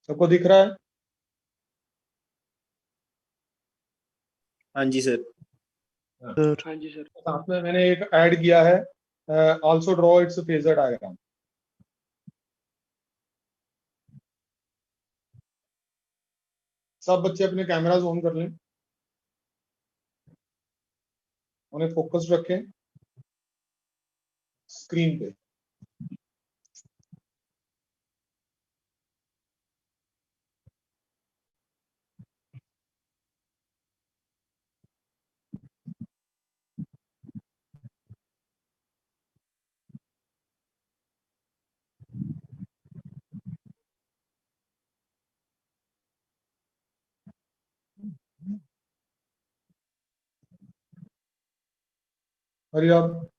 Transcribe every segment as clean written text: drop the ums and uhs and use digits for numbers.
सबको दिख रहा है? हाँ जी सर। हाँ जी सर। साथ में मैंने एक ऐड किया है, also draw its phasor diagram. सब बच्चे अपने कैमरास ऑन कर लें, उन्हें फोकस रखें स्क्रीन पे। हरी आप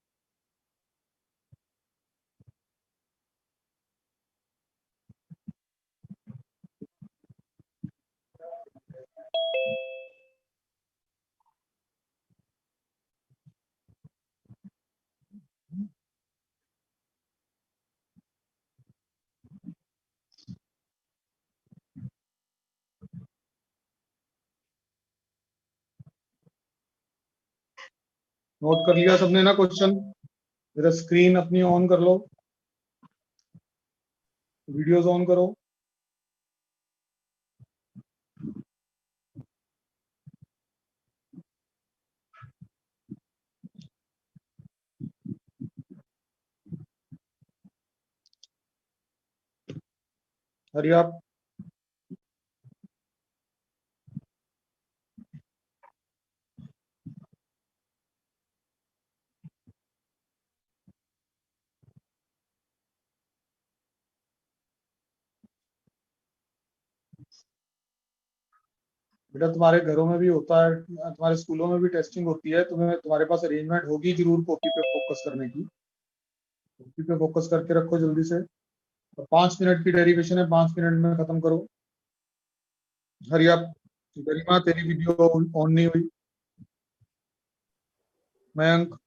नोट कर लिया सबने ना क्वेश्चन? जरा स्क्रीन अपनी ऑन कर लो, वीडियोस ऑन करो। हरी आप बेटा, तुम्हारे घरों में भी होता है, तुम्हारे स्कूलों में भी टेस्टिंग होती है, तुम्हें तुम्हारे पास अरेंजमेंट होगी जरूर कॉपी पे फोकस करने की। कॉपी पे फोकस करके रखो जल्दी से। और 5 मिनट की डेरिवेशन है, 5 मिनट में खत्म करो। हरी आप। गरिमा तेरी वीडियो ऑन नहीं हुई। Mayank.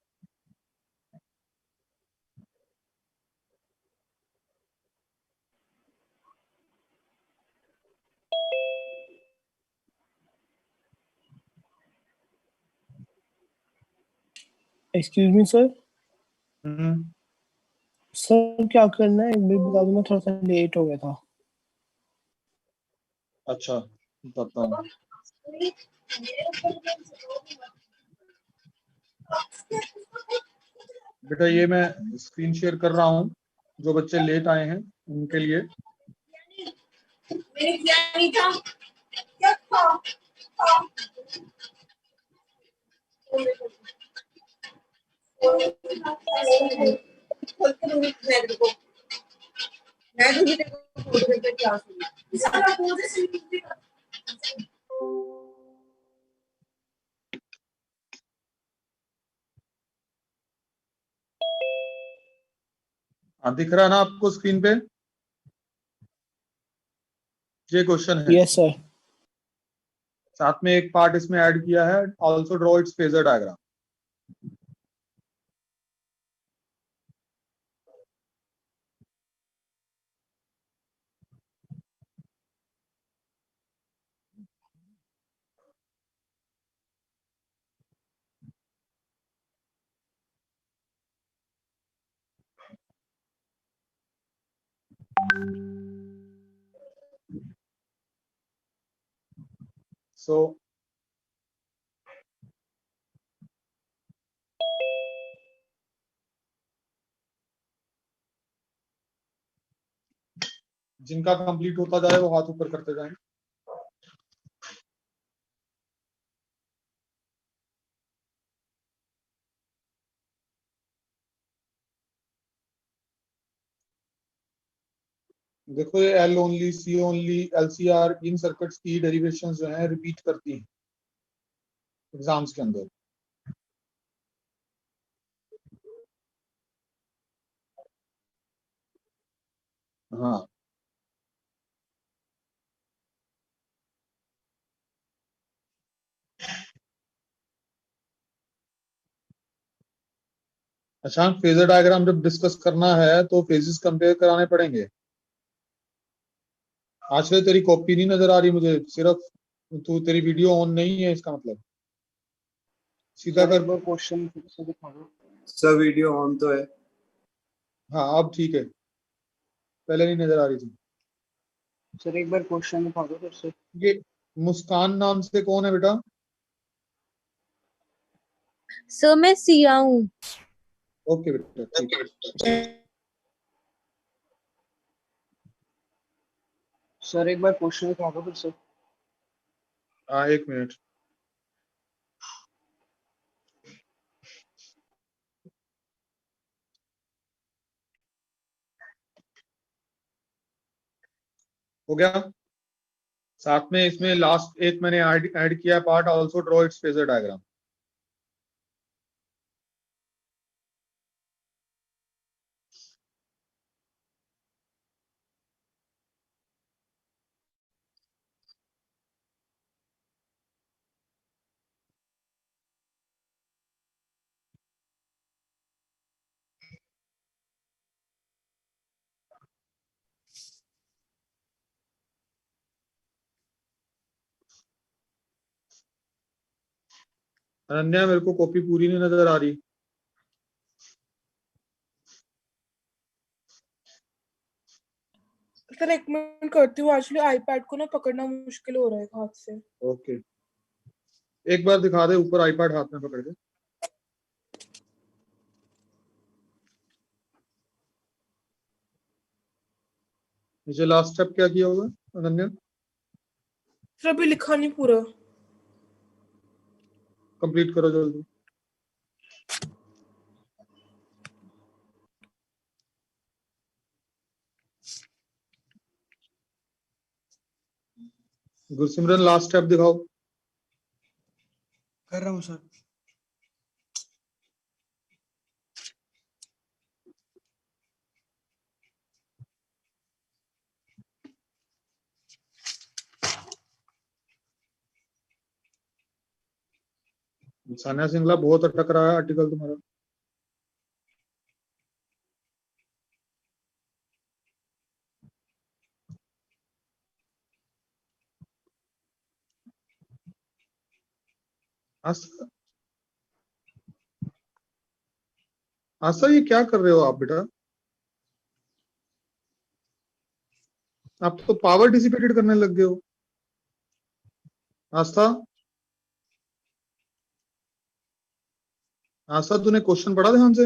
Excuse me sir. Hmm. Sir क्या करना है एक बार बता दो, मैं थोड़ा सा लेट हो गया था। अच्छा, बताता हूँ। बेटा ये मैं स्क्रीन शेयर कर रहा हूँ, जो बच्चे लेट आए हैं उनके लिए। हाँ, दिख रहा है ना आपको स्क्रीन पे? ये क्वेश्चन है। Yes sir. साथ में एक पार्ट इसमें ऐड किया है, also draw its phasor diagram. So जिनका कंप्लीट होता जाए वो हाथ ऊपर करते जाएं। देखो ये एल ओनली, सी ओनली, एलसीआर, इन सर्किट्स की डेरिवेशंस जो हैं रिपीट करती हैं एग्जाम्स के अंदर। हाँ, अच्छा फेजर डायग्राम जब डिस्कस करना है तो फेजेस कंपेयर कराने पड़ेंगे। आश्रय तेरी कॉपी नहीं नजर आ रही मुझे, सिर्फ तेरी वीडियो ऑन नहीं है इसका मतलब। सीधा सर कर। एक बार क्वेश्चन फिर से दिखा दो। सर वीडियो ऑन तो है। हाँ अब ठीक है, पहले नहीं नजर आ रही थी। सर एक बार क्वेश्चन दिखा दो फिर से। ये मुस्कान नाम से कौन है बेटा? सर मैं सिया हूँ। ओके बेटा ठीक। सर एक बार क्वेश्चन दिखा दो फिर से। हाँ एक मिनट। हो गया। साथ में इसमें लास्ट एक मैंने ऐड किया part, also draw its phasor diagram. Ananya मेरे को कॉपी पूरी नहीं नजर आ रही। सर एक मिनट करती हूँ, एक्चुअली आईपैड को ना पकड़ना मुश्किल हो रहा है हाथ से। ओके एक बार दिखा दे ऊपर आईपैड हाथ में पकड़ के। नीचे लास्ट स्टेप क्या किया होगा अनन्या? सर अभी लिखा नहीं पूरा। कंप्लीट करो जल्दी। गुरसिमरन लास्ट स्टेप दिखाओ। कर रहा हूँ सर। सान्या सिंगला बहुत अटक रहा है आर्टिकल तुम्हारा। आस्था, आस्था ये क्या कर रहे हो आप बेटा? आप तो पावर डिसिपेटेड करने लग गए हो। आस्था, आस्था तूने क्वेश्चन पढ़ा ध्यान से?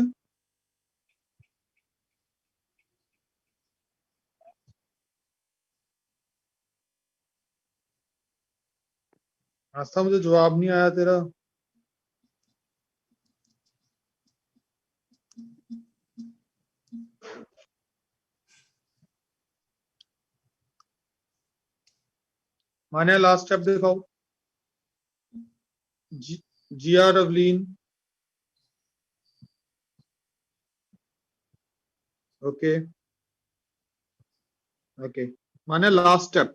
आस्था मुझे जवाब नहीं आया तेरा। मान्या लास्ट स्टेप दिखाओ। जी आर Avleen. Okay okay Manya last step.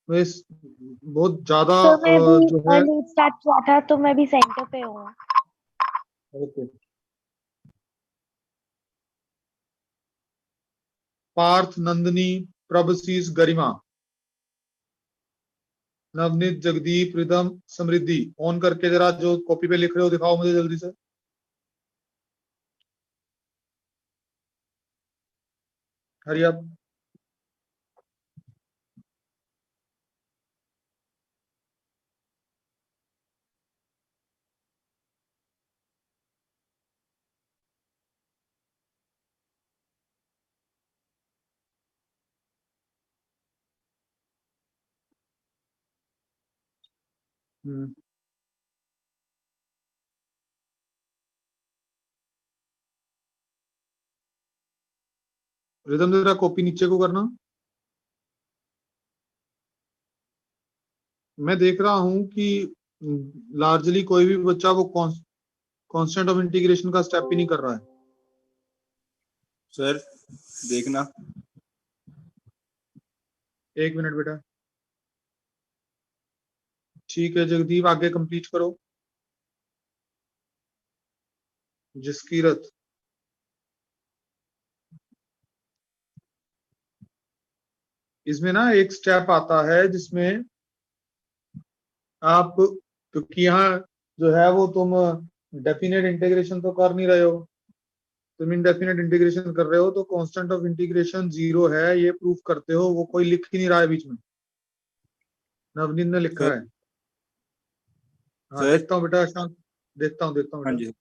बहुत ज्यादा तो मैं भी जो है। लेट स्टार्ट किया था तो मैं भी सेंटर पे हूँ। ओके पार्थ, नंदिनी, प्रभसीस, गरिमा, नवनीत, जगदीप, रिदम, समृद्धि। ऑन करके जरा जो कॉपी पे लिख रहे हो दिखाओ मुझे जल्दी से। Hurry up. रिदम जरा कॉपी नीचे को करना। मैं देख रहा हूं कि लार्जली कोई भी बच्चा वो कांस्टेंट ऑफ इंटीग्रेशन का स्टेप ही नहीं कर रहा है। सर देखना। एक मिनट बेटा। ठीक है जगदीप आगे कंप्लीट करो। जसकीरत, इसमें ना एक स्टेप आता है जिसमें आप, क्योंकि यहाँ जो है वो तुम डेफिनेट इंटीग्रेशन तो कर नहीं रहे हो, तुम इनडेफिनेट इंटीग्रेशन कर रहे हो, तो कांस्टेंट ऑफ इंटीग्रेशन 0 है ये प्रूफ करते हो, वो कोई लिख ही नहीं रहा है बीच में, नवनीत ने लिखा सर है। हाँ सर देखता हूँ बेटा, शांत, देखता हूँ हाँ बेटा। जी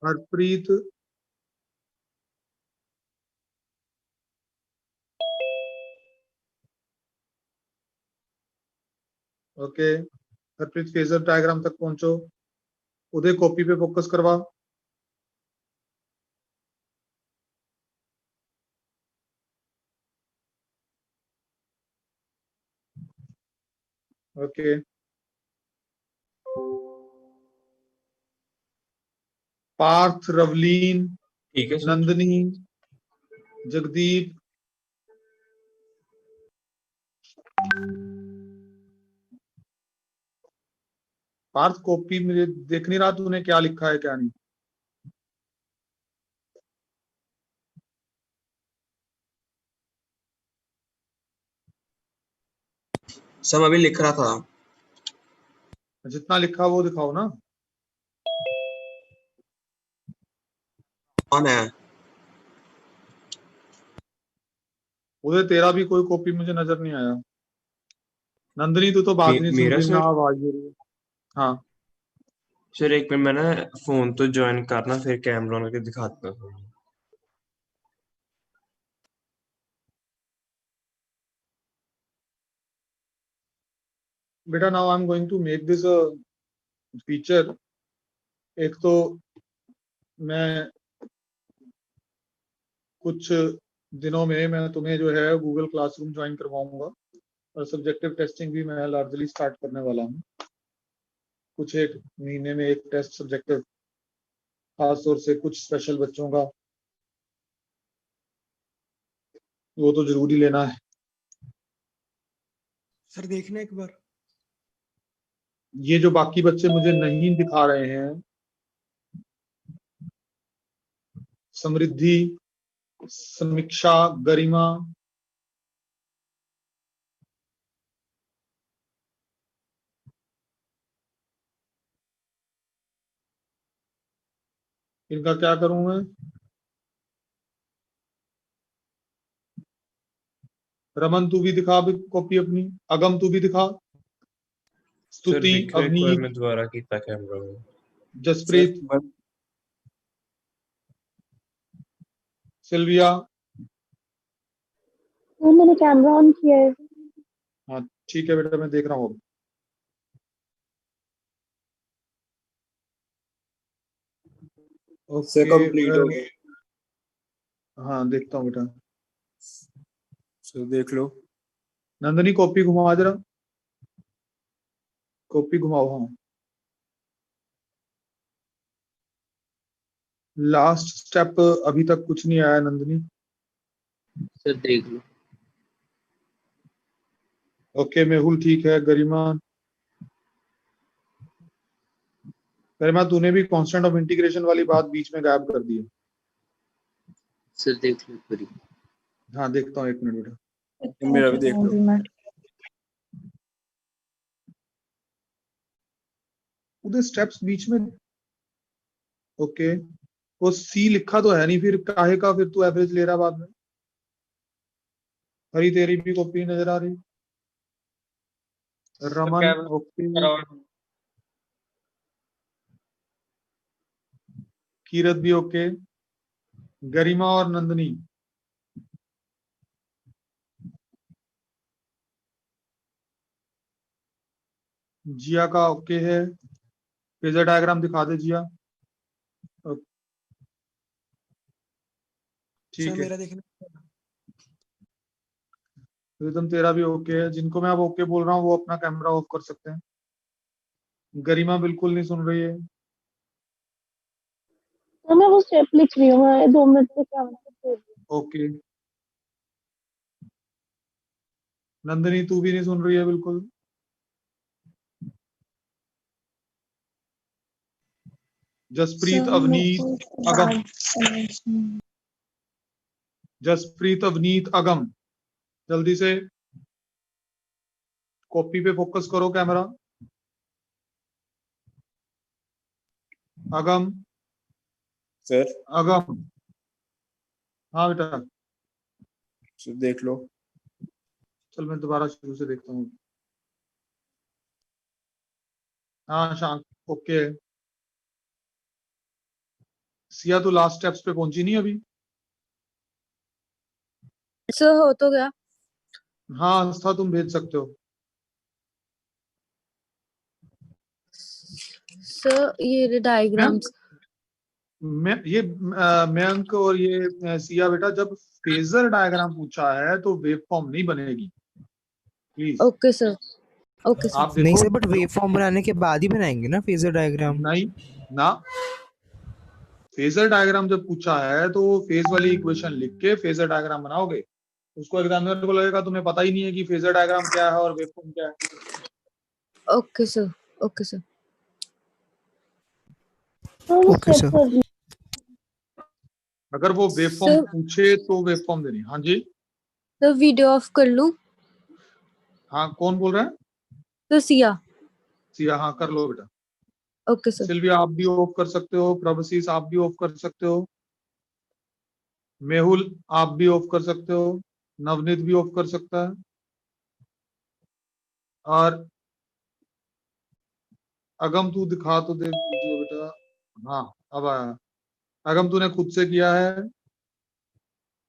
Harpreet okay, Harpreet phasor diagram तक पहुंचो। उदय कॉपी पे फोकस करवा। ओके, पार्थ, रवलीन, ठीक है सर। नंदनी, जगदीप, पार्थ कॉपी मुझे देख नहीं रहा तूने क्या लिखा है क्या नहीं। सब अभी लिख रहा था। जितना लिखा वो दिखाओ ना। कौन है? उदय तेरा भी कोई कॉपी मुझे नजर नहीं आया। नंदनी तू तो बात नहीं सुन मेरा रही ना, सर। आवाज दे रही है। हाँ सर एक मिनट, मैं ना फोन तो ज्वाइन करना, फिर कैमरा ऑन करके दिखाता हूँ। बेटा, now I am going to make this feature. एक तो मैं कुछ दिनों में मैं तुम्हें जो है गूगल क्लासरूम ज्वाइन करवाऊंगा, और सब्जेक्टिव टेस्टिंग भी मैं लार्जली स्टार्ट करने वाला हूँ। कुछ एक महीने में एक टेस्ट सब्जेक्टिव, खास तौर से कुछ स्पेशल बच्चों का, वो तो जरूरी लेना है। सर देखना एक बार। ये जो बाकी बच्चे मुझे नहीं दिखा रहे हैं, समृद्धि, समीक्षा, गरिमा, इनका क्या करूं मैं? रमन तू भी दिखा भी कॉपी अपनी। अगम तू भी दिखा। सर स्तुति, देखो, एक बार अवनीत, मैं दोबारा किया कैमरा में। जसप्रीत, सिल्विया। वो मैंने कैमरा ऑन किया है। हाँ ठीक है बेटा, मैं देख रहा हूँ अब। सर ओके कंप्लीट हो गए। हाँ देखता हूँ बेटा। सर देख लो। नंदनी कॉपी घुमाओ जरा, कॉपी घुमाओ। हाँ लास्ट स्टेप अभी तक कुछ नहीं आया नंदनी। सर देख लो। ओके मेहुल ठीक है। गरिमा, गरिमा तूने भी कांस्टेंट ऑफ इंटीग्रेशन वाली बात बीच में गायब कर दी है। सर देख लो पूरी। हाँ देखता हूँ, एक मिनट बेटा। मेरा भी देख लो। उधर स्टेप्स बीच में। ओके, वो सी लिखा तो है नहीं, फिर काहे का फिर तू एवरेज ले रहा बाद में? हरी तेरी भी कॉपी नजर आ रही। रमन ओके, कीरत भी ओके, गरिमा और नंदनी। जिया का ओके है। फेजर डायग्राम दिखा दे जिया। ठीक है, मेरा देखना। रिदम तेरा भी ओके है। जिनको मैं अब ओके बोल रहा हूँ वो अपना कैमरा ऑफ कर सकते हैं। गरिमा बिल्कुल नहीं सुन रही है। तो मैं वो स्टेप लिख रही हूँ, मैं 2 मिनट से क्या मतलब। ओके, नंदनी तू भी नहीं सुन रही है बिल्कुल। जसप्रीत, अवनीत, अगम, जसप्रीत, अवनीत, अगम, जल्दी से कॉपी पे फोकस करो कैमरा। अगम, सर अगम, हाँ बेटा, सर देख लो। चल मैं दोबारा शुरू से देखता हूँ। हाँ शांत, ओके। सिया तू लास्ट स्टेप्स पे पहुंची नहीं अभी? सर हो तो गया। हाँ आस्था तुम भेज सकते हो। सर ये डायग्राम्स मयंक और ये सिया बेटा, जब फेजर डायग्राम पूछा है तो वेव फॉर्म नहीं बनेगी, please. Okay sir, okay sir. आप नहीं देखो। सर, बट वेव फॉर्म बनाने के बाद ही बनाएंगे ना फेजर डायग्राम। नहीं ना, फेजर डायग्राम जब पूछा है तो फेज वाली इक्वेशन लिख के फेजर डायग्राम बनाओगे। उसको एग्जामिनर को लगेगा तुम्हें पता ही नहीं है कि फेजर डायग्राम क्या है और वेव फॉर्म क्या है। Okay sir, okay sir. तो ओके स्टेप सर। कर रही अगर वो वेव फॉर्म सर पूछे तो वेव फॉर्म देनी। हाँ जी, सर वीडियो ऑफ कर लूं? हाँ कौन बोल रहा है? तो सिया। सिया, हाँ कर लो बेटा। Okay sir. सिल्विया आप भी ऑफ कर सकते हो, प्रभसीस आप भी ऑफ कर सकते हो, मेहुल आप भी ऑफ कर सकते हो, नवनीत भी ऑफ कर सकता है। और अगम तू दिखा तो दे वीडियो बेटा। हाँ अब आया। अगम तूने खुद से किया है।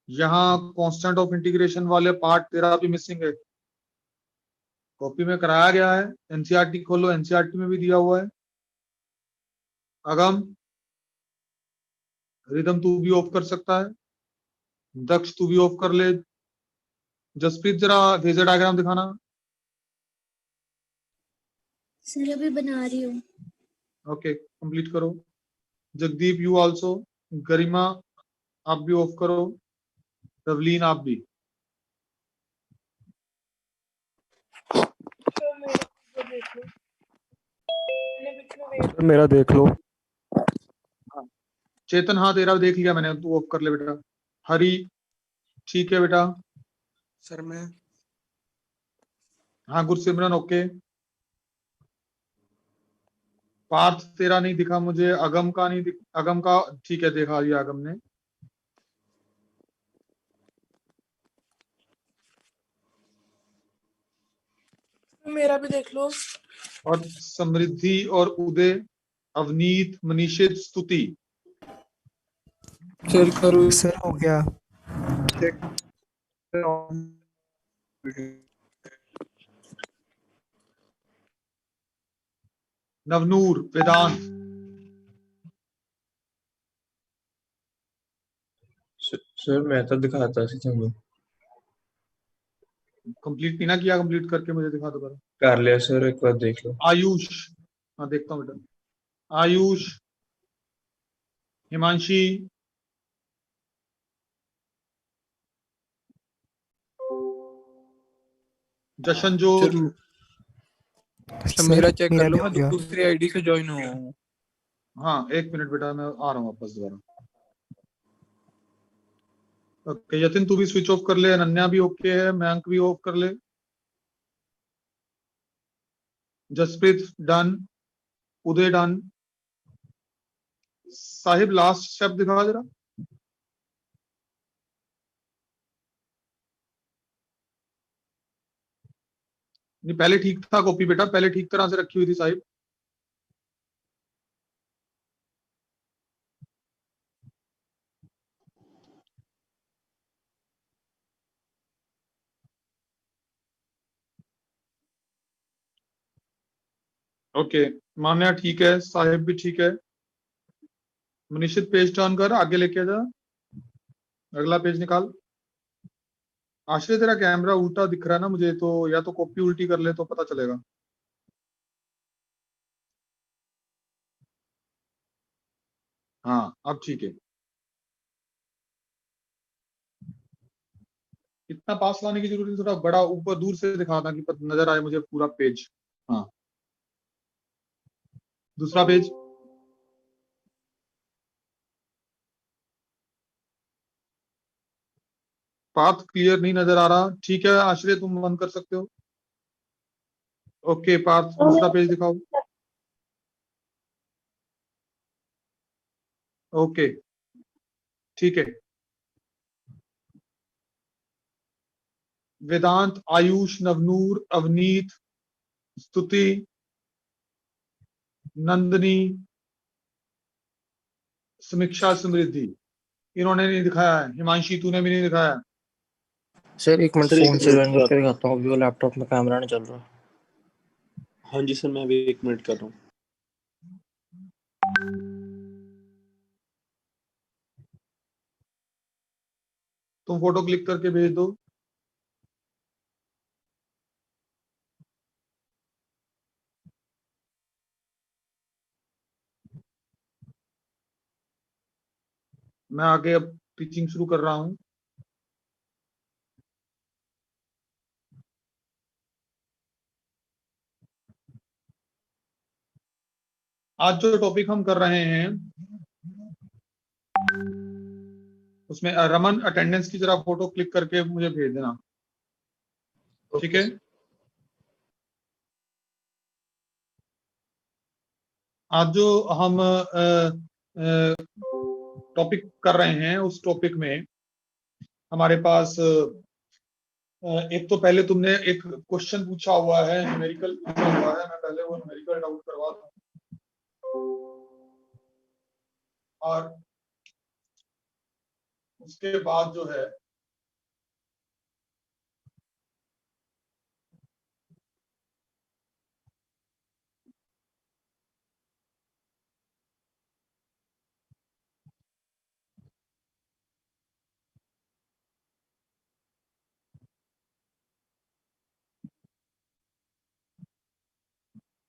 यहाँ कांस्टेंट ऑफ इंटीग्रेशन वाले पार्ट तेरा भी मिसिंग है, कॉपी में कराया गया है। एनसीईआरटी खोलो, एनसीईआरटी में भी दिया हुआ है। अगम, रिदम तू भी ऑफ कर सकता है, दक्ष तू भी ऑफ कर ले। जसप्रीत जरा फेजर डायग्राम दिखाना। सर अभी बना रही हूँ। ओके कंप्लीट करो। Jagdeep you also. गरिमा आप भी ऑफ करो, रवलीन आप भी। मेरा देख लो। चेतन हाँ तेरा देख लिया मैंने, तू ऑफ कर ले बेटा। हरी ठीक है बेटा। सर मैं हाँ गुरसिमरन ओके। पार्थ तेरा नहीं दिखा मुझे, अगम का नहीं अगम का ठीक है, देखा लिया अगम ने। मेरा भी देख लो। और समृद्धि और उदय, अवनीत, मनीषित, स्तुति। सर करो। सर हो गया। नवनूर, वेदांत। सर मैं तो दिखाता सी तुम्हें। कंप्लीट नहीं ना किया, कंप्लीट करके मुझे दिखा दो। कर लिया सर, एक बार देख लो। आयुष, हाँ देखता हूँ बेटा। आयुष, हिमांशी, जशनजोत। सर मेरा चेक मेरा कर भी लो, हो मैं गया। दूसरी आईडी से ज्वाइन हुआ हूँ। हाँ एक मिनट बेटा, मैं आ रहा हूँ वापस दोबारा। ओके यतिन तू भी स्विच ऑफ कर ले, अनन्या भी ओके है, मयंक भी ऑफ कर ले, जसप्रीत डन, उदय डन। साहिब लास्ट स्टेप दिखा जरा। नहीं पहले ठीक था कॉपी बेटा, पहले ठीक तरह से रखी हुई थी साहिब। ओके मान्या ठीक है, साहिब भी ठीक है। मनीषित पेज टर्न कर, आगे लेके जा, अगला पेज निकाल। आश्रय तेरा कैमरा उल्टा दिख रहा है ना मुझे, तो या तो कॉपी उल्टी कर ले तो पता चलेगा। हाँ अब ठीक है। इतना पास लाने की जरूरत नहीं, थोड़ा बड़ा ऊपर दूर से दिखाना कि नजर आए मुझे पूरा पेज। हाँ दूसरा पेज। पाथ क्लियर नहीं नजर आ रहा, ठीक है आश्रय तुम बंद कर सकते हो। ओके पार्थ दूसरा पेज दिखाओ। ओके ठीक है। वेदांत, आयुष, नवनूर, अवनीत, स्तुति, नंदनी, समीक्षा, समृद्धि, इन्होंने नहीं दिखाया है। हिमांशी तूने भी नहीं दिखाया। सर एक मिनट सर, एक फोन से मिनट ज्वाइन करके दिखाता हूँ, अभी वो लैपटॉप में कैमरा नहीं चल रहा। हाँ जी सर, मैं अभी 1 मिनट कर रहा हूँ। तुम फोटो क्लिक करके भेज दो। मैं आगे अब टीचिंग शुरू कर रहा हूं। आज जो टॉपिक हम कर रहे हैं उसमें रमन अटेंडेंस की जरा फोटो क्लिक करके मुझे भेज देना, ठीक है। आज जो हम टॉपिक कर रहे हैं उस टॉपिक में हमारे पास एक तो पहले तुमने एक क्वेश्चन पूछा हुआ है, न्यूमेरिकल पूछा हुआ है। मैं पहले वो न्यूमेरिकल डाउट करवा दूं और उसके बाद जो है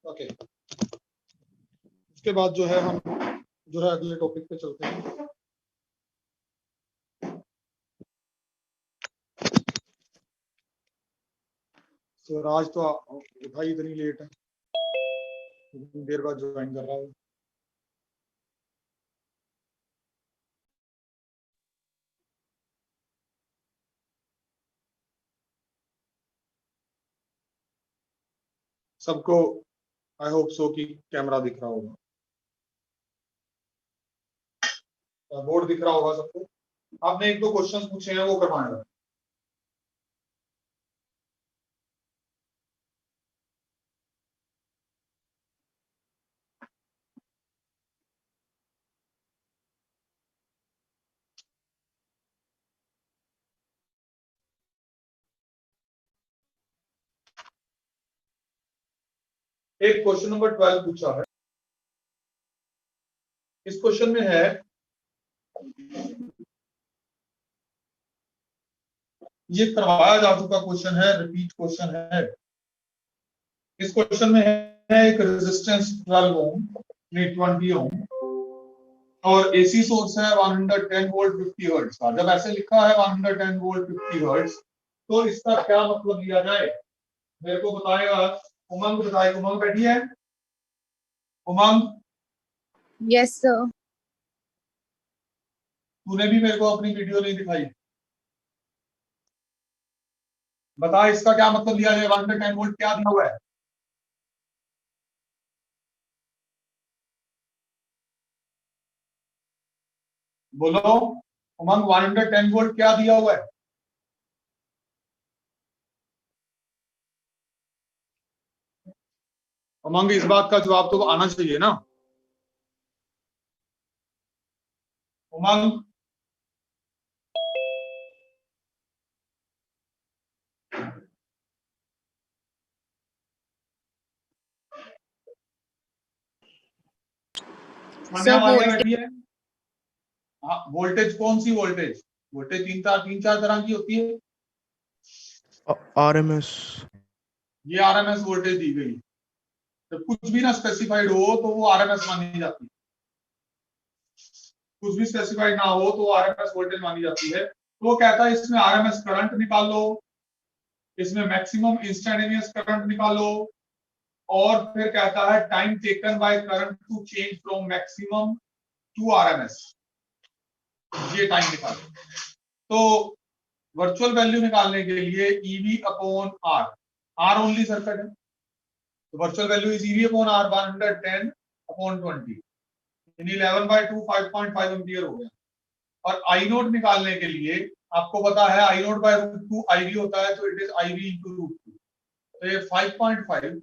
ओके उसके बाद जो है हम जो है अगले टॉपिक पे चलते हैं। स्वराज तो उठा ही इतनी लेट है, इतनी देर बाद ज्वाइन कर रहा है। सबको आई होप सो कि कैमरा दिख रहा होगा, बोर्ड दिख रहा होगा सबको। आपने 1-2 क्वेश्चंस पूछे हैं वो करवाएंगे। एक क्वेश्चन नंबर 12 पूछा है। इस क्वेश्चन में है ये करवाया जा चुका क्वेश्चन है, रिपीट क्वेश्चन है। इस क्वेश्चन में है एक रेजिस्टेंस 12 ओम, 20 ओम और एसी सोर्स है 110 वोल्ट 50 हर्ट्ज का। जब ऐसे लिखा है 110 वोल्ट 50 हर्ट्ज तो इसका क्या मतलब लिया जाए, मेरे को बताएगा। उमंग बताएगा। उमंग बैठी है? उमंग यस सर। तूने भी मेरे को अपनी वीडियो नहीं दिखाई, बता इसका क्या मतलब लिया जाए। 110 वोल्ट क्या दिया हुआ है? बोलो उमंग, 110 वोल्ट क्या दिया हुआ है? उमंग इस बात का जवाब तो आना चाहिए ना। उमंग बैठी है। हाँ वोल्टेज कौन सी वोल्टेज? वोल्टेज तीन चार तरह की होती है। आरएमएस, ये आरएमएस वोल्टेज दी गई। जब कुछ भी ना स्पेसिफाइड हो तो वो आरएमएस मानी जाती है, कुछ भी स्पेसिफाइड ना हो तो आरएमएस वोल्टेज मानी जाती है। तो वो कहता है इसमें आरएमएस करंट निकालो, इसमें मैक्सिमम इंस्टेंटेनियस करंट निकालो और फिर कहता है time taken by current to change from maximum to RMS, ये टाइम निकालो। तो वर्चुअल वैल्यू निकालने के लिए EV upon R only circuit है, तो virtual value is EV upon R 110 upon 20, यानी 11/2 5.5 एम्पियर हो गया। और आई नोट निकालने के लिए आपको पता है I naught by root 2 IV होता है, तो it is IV into root 2, तो ये 5.5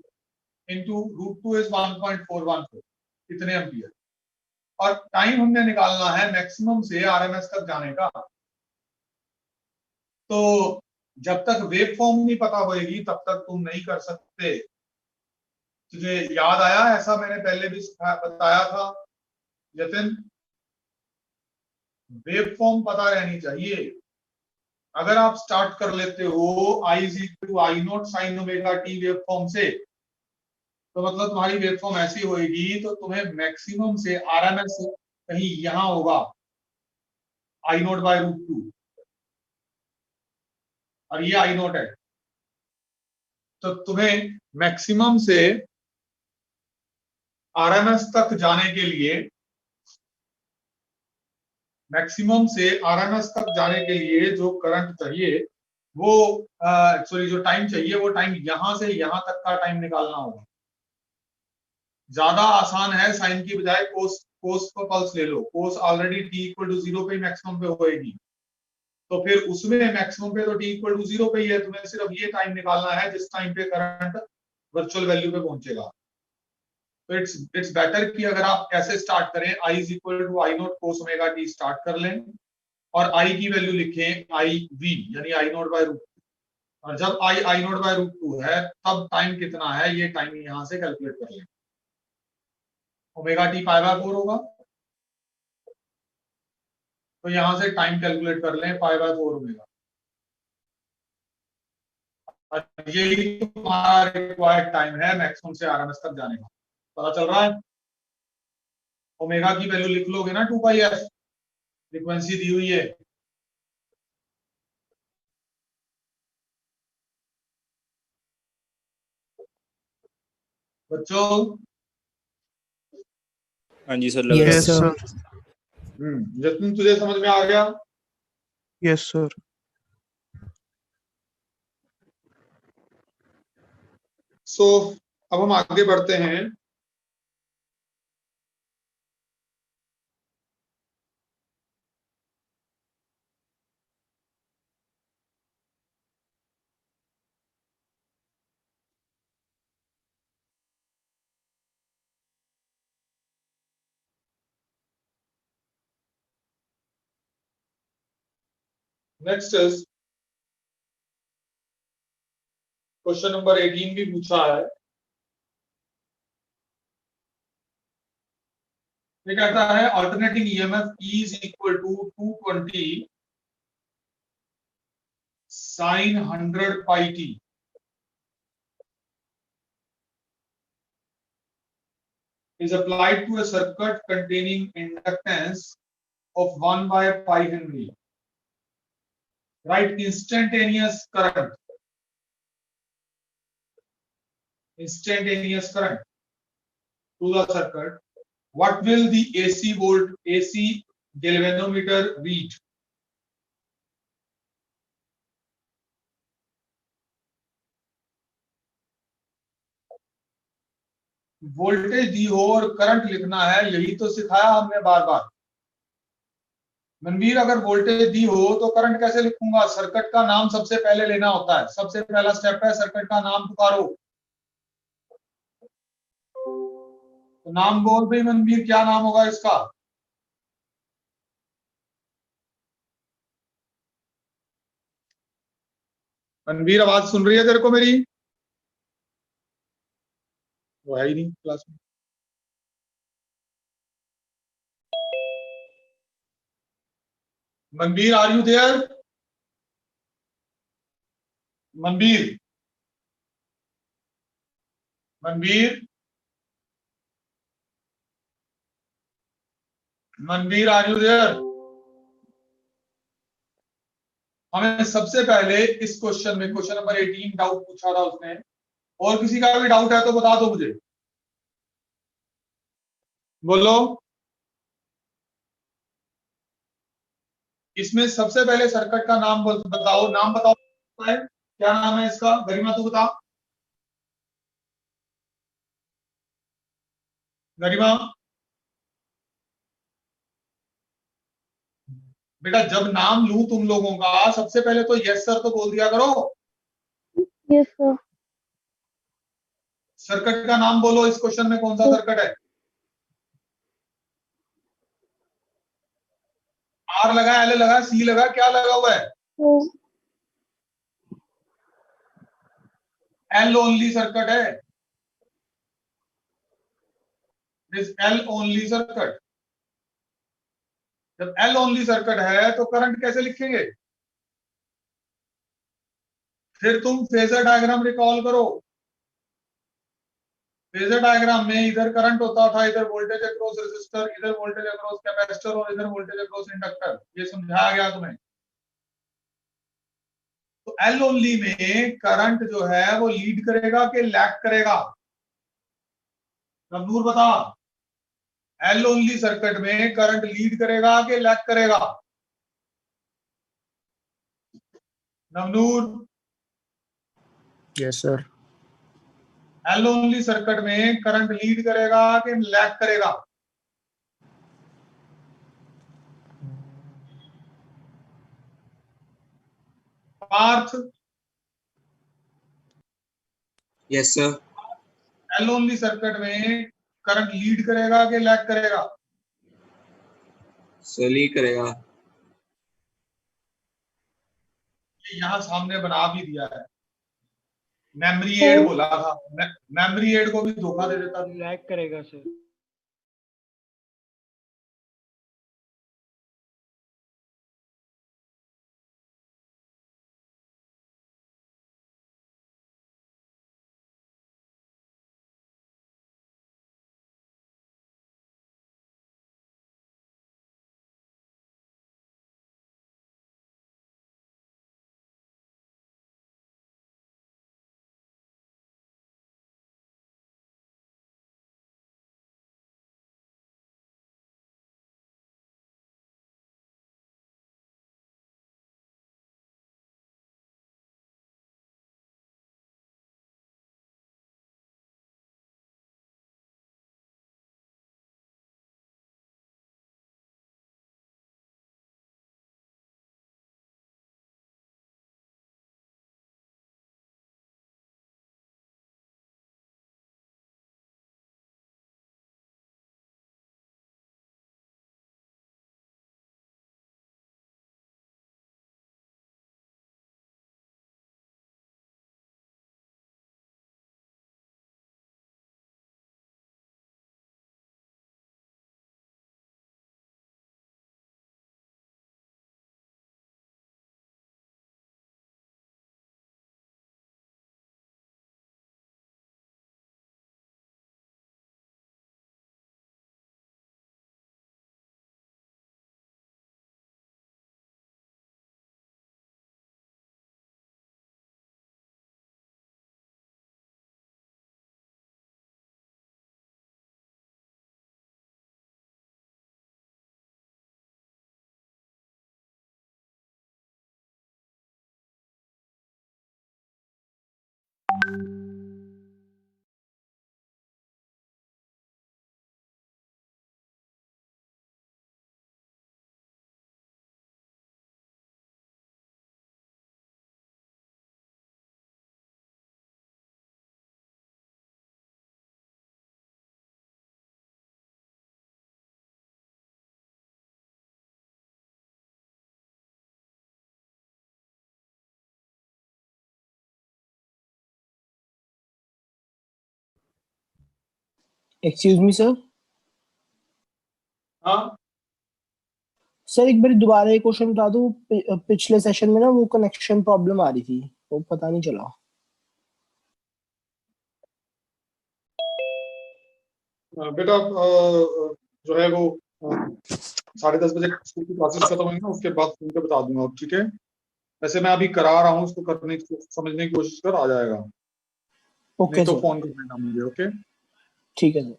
इंटू रूट 2 इज 1.414, इतने एम्पियर। और टाइम हमने निकालना है मैक्सिमम से आरएमएस तक जाने का, तो जब तक वेव फॉर्म नहीं पता होएगी तब तक तुम नहीं कर सकते। तुझे याद आया, ऐसा मैंने पहले भी बताया था जतिन, वेव फॉर्म पता रहनी चाहिए। अगर आप स्टार्ट कर लेते हो I is equal to I naught sine omega T wave form से, तो मतलब तुम्हारी वेव फॉर्म ऐसी होएगी, तो तुम्हें मैक्सिमम से आरएमएस कहीं यहां होगा आई नॉट बाय रूट 2, और ये आई नॉट है, तो तुम्हें मैक्सिमम से आरएमएस तक जाने के लिए, मैक्सिमम से आरएमएस तक जाने के लिए जो करंट चाहिए वो सॉरी जो टाइम चाहिए वो टाइम यहां से यहां तक का टाइम निकालना होगा। ज्यादा आसान है, साइन की बजाय कोस पर पल्स ले लो, कोस ऑलरेडी टी इक्वल टू 0 पे मैक्सिमम पे होएगी, तो फिर उसमें मैक्सिमम पे तो टी इक्वल टू 0 पे ही है, तुम्हें सिर्फ ये टाइम निकालना है जिस टाइम पे करंट वर्चुअल वैल्यू पे पहुंचेगा। तो इट्स बेटर कि अगर आप कैसे स्टार्ट करें, I is equal to I naught cos omega T start कर लें और आई की वैल्यू लिखें आई वी, यानी आई नॉट बाय रूट, और जब आई नॉट बाय रूट 2 है तब टाइम कितना है ये टाइम यहां से कैलकुलेट कर लें। ओमेगा टी पाई बाय 4 होगा, तो यहां से टाइम कैलकुलेट कर लें पाई बाय 4 ओमेगा, और यही तुम्हारा रिक्वायर्ड टाइम है मैक्सिमम से आरएमएस तक जाने का। पता चल रहा है? ओमेगा की वैल्यू लिख लोगे ना 2 पाई एफ, फ्रीक्वेंसी दी हुई है, बच्चों। हाँ जी सर, लग रहा यस है। सर। जतिन तुझे समझ में आ गया? Yes sir. सो अब हम आगे बढ़ते हैं। नेक्स्ट इज क्वेश्चन नंबर 18 भी पूछा है। ये कहता है alternating EMF E is equal to 220 sine 100 pi t is applied to a circuit containing inductance of 1 by pi Henry. Write instantaneous current. Instantaneous current to the circuit. What will the AC galvanometer read? Voltage दी हो और current लिखना है, यही तो सिखाया हमने बार बार। मनवीर, अगर वोल्टेज दी हो तो करंट कैसे लिखूंगा? सर्किट का नाम सबसे पहले लेना होता है, सबसे पहला स्टेप है सर्किट का नाम पुकारो। तो नाम बोल भाई मनवीर, क्या नाम होगा इसका? मनवीर, आवाज सुन रही है तेरे को मेरी? वो है ही नहीं क्लास में। Manveer, are you there? Manveer, Manveer, Manveer, are you there? हमें सबसे पहले इस क्वेश्चन में, क्वेश्चन नंबर 18 डाउट पूछा था उसने, और किसी का भी डाउट है तो बता दो मुझे, बोलो। इसमें सबसे पहले सर्किट का नाम बताओ, नाम बताओ क्या नाम है इसका? गरिमा तू बता। गरिमा बेटा, जब नाम लूं तुम लोगों का सबसे पहले तो यस सर तो बोल दिया करो। Yes sir. सर्किट का नाम बोलो, इस क्वेश्चन में कौन सा सर्किट है? आर लगा, एल लगा, सी लगा, क्या लगा हुआ है? एल ओनली सर्किट है, दिस एल ओनली सर्किट। जब एल ओनली सर्किट है तो करंट कैसे लिखेंगे? फिर तुम फेजर डायग्राम रिकॉल करो। फेजर डायग्राम में इधर करंट होता था, इधर वोल्टेज अक्रॉस रेजिस्टर, इधर वोल्टेज अक्रॉस कैपेसिटर और इधर वोल्टेज अक्रॉस इंडक्टर। ये समझाया गया तुम्हें। तो एल ओनली में करंट जो है वो लीड करेगा कि लैग करेगा? नूर बता, एल ओनली सर्किट में करंट लीड करेगा कि लैग करेगा? Navnoor, yes sir. L only circuit में करंट लीड करेगा कि लैग करेगा? Parth, yes sir. L only circuit में करंट लीड करेगा कि लैग करेगा? सर लीड करेगा। यहां सामने बना भी दिया है, मेमोरी एड बोला था, मेमोरी एड को भी धोखा दे देता। लैग करेगा सर। Excuse me sir. हाँ सर एक बार दोबारा एक क्वेश्चन बता दो। पिछले सेशन में ना वो कनेक्शन प्रॉब्लम आ रही थी, वो पता नहीं चला। बेटा जो है वो 10:30 बजे स्कूल की क्लासेस खत्म होंगी ना, उसके बाद तुमको बता दूंगा, ठीक है? वैसे मैं अभी करा रहा हूँ, उसको करने की समझने की कोशिश कर, आ जाएगा। ओके नहीं तो सर, फोन कर देना मुझे, ओके? ठीक है सर।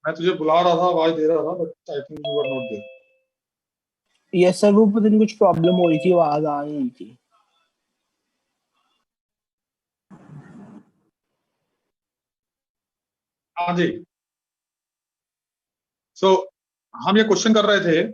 मैं तुझे बुला रहा था, आवाज दे रहा था, but I think you are not there. Yes sir, वो पता नहीं कुछ प्रॉब्लम हो रही थी, आवाज आ नहीं रही थी। हाँ जी। सो हम ये क्वेश्चन कर रहे थे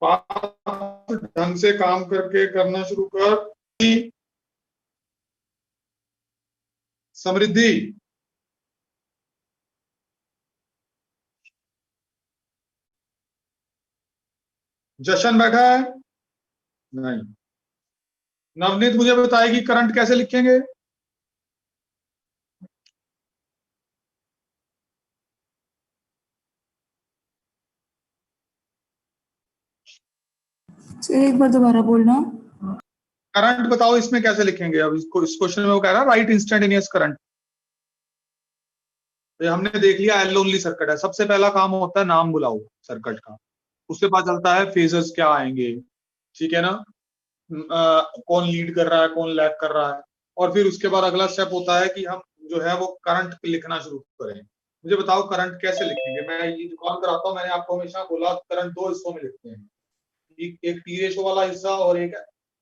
ढंग से काम करके करना शुरू कर। समृद्धि, जशन बैठा है? नहीं। नवनीत मुझे बताएगी करंट कैसे लिखेंगे? सर एक बार दोबारा बोलना। करंट बताओ इसमें कैसे लिखेंगे? अब इसको इस क्वेश्चन में वो कह रहा है राइट इंस्टेंटेनियस करंट। तो हमने देख लिया एल ओनली सर्किट है। सबसे पहला काम होता है नाम बुलाओ सर्किट का, उससे पता चलता है फेजर्स क्या आएंगे, ठीक है ना? कौन लीड कर रहा है, कौन लैग कर रहा है, और फिर उसके बाद अगला स्टेप होता है कि हम जो है वो करंट लिखना शुरू करें। मुझे बताओ करंट कैसे लिखेंगे? मैं ये कॉल कराता हूँ, मैंने आपको हमेशा बोला करंट दो हिस्सों में लिखते हैं, एक टी रेशो वाला हिस्सा और एक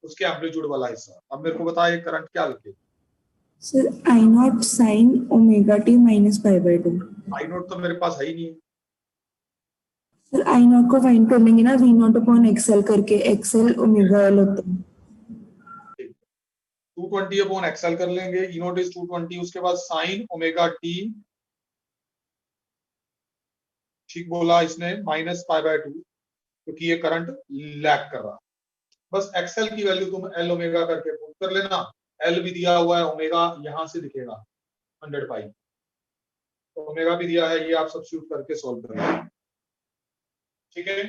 उसके एम्पलीट्यूड वाला हिस्सा। अब मेरे को बताइए करंट क्या लिखे? Sir I naught sine omega t minus pi by 2। I note तो मेरे पास है ही नहीं। सर आई नॉट को फाइंड कर लेंगे ना, वी नॉट अपॉन एक्सएल करके, एक्सएल ओमेगा एल होता है। 220 अपॉन एक्सएल कर लेंगे, ई नोट इज 220, उसके बाद साइन ओमेगा टी, ठीक बोला इसने, माइनस पाई बाय 2, क्योंकि ये करंट लैग कर रहा है। बस एक्सएल की वैल्यू तुम एल ओमेगा करके पुट कर लेना। एल भी दिया हुआ है, ओमेगा यहां से दिखेगा 100 पाई, तो ओमेगा भी दिया है, ये आप सब्स्टिट्यूट करके सॉल्व करेंगे, ठीक है?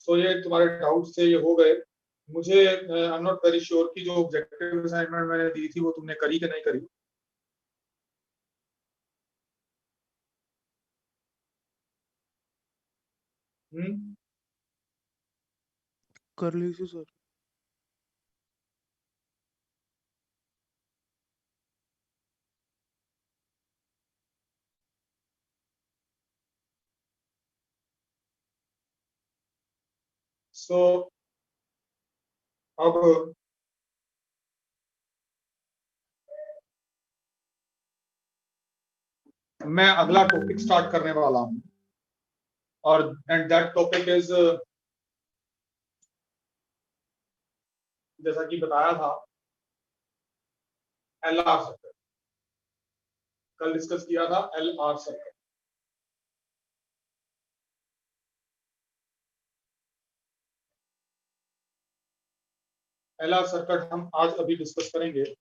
सो ये तुम्हारे डाउट से ये हो गए। मुझे I am not very sure कि जो ऑब्जेक्टिव असाइनमेंट मैंने दी थी वो तुमने करी कि नहीं करी। कर लीजिए सर। सो अब मैं अगला टॉपिक स्टार्ट करने वाला हूं, और एंड दैट टॉपिक इज, जैसा कि बताया था, एलआर सर्किट। कल डिस्कस किया था एलआर सर्किट। एलआर सर्किट हम आज अभी डिस्कस करेंगे।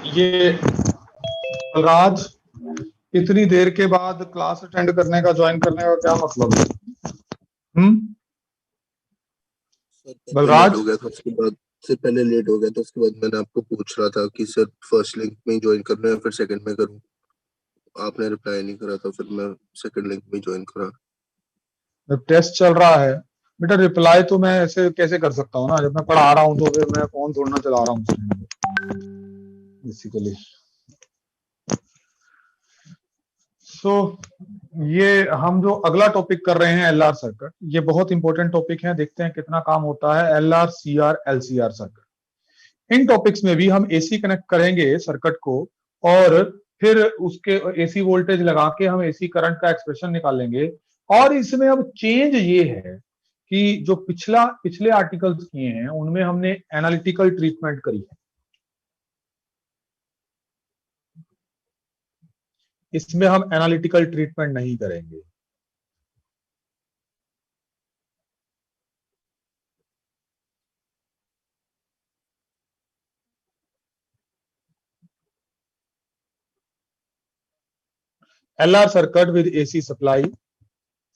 ये राज, इतनी देर के बाद क्लास अटेंड करने का, ज्वाइन करने का क्या मतलब है? बलराज, हो गया था, उसके बाद से पहले लेट हो गया था, उसके बाद मैंने आपको पूछ रहा था कि सर फर्स्ट लिंक में ज्वाइन करना है फिर सेकंड में करूं, आपने रिप्लाई नहीं करा था, फिर मैं सेकंड लिंक में ज्वाइन करा। जब टेस्ट चल रहा है बेटा, रिप्लाई तो मैं ऐसे कैसे कर सकता हूँ ना, जब मैं पढ़ा रहा हूँ तो फिर मैं फोन थोड़ा चला रहा हूँ बेसिकली। सो ये हम जो अगला टॉपिक कर रहे हैं एलआर सर्किट, ये बहुत इंपॉर्टेंट टॉपिक है। देखते हैं कितना काम होता है एलआर, सीआर, एलसीआर सर्किट। इन टॉपिक्स में भी हम एसी कनेक्ट करेंगे सर्किट को, और फिर उसके एसी वोल्टेज लगा के हम एसी करंट का एक्सप्रेशन निकालेंगे। और इसमें अब चेंज ये है कि जो पिछले आर्टिकल्स किए हैं उनमें हमने एनालिटिकल ट्रीटमेंट करी है, इसमें हम एनालिटिकल ट्रीटमेंट नहीं करेंगे। LR circuit with AC supply,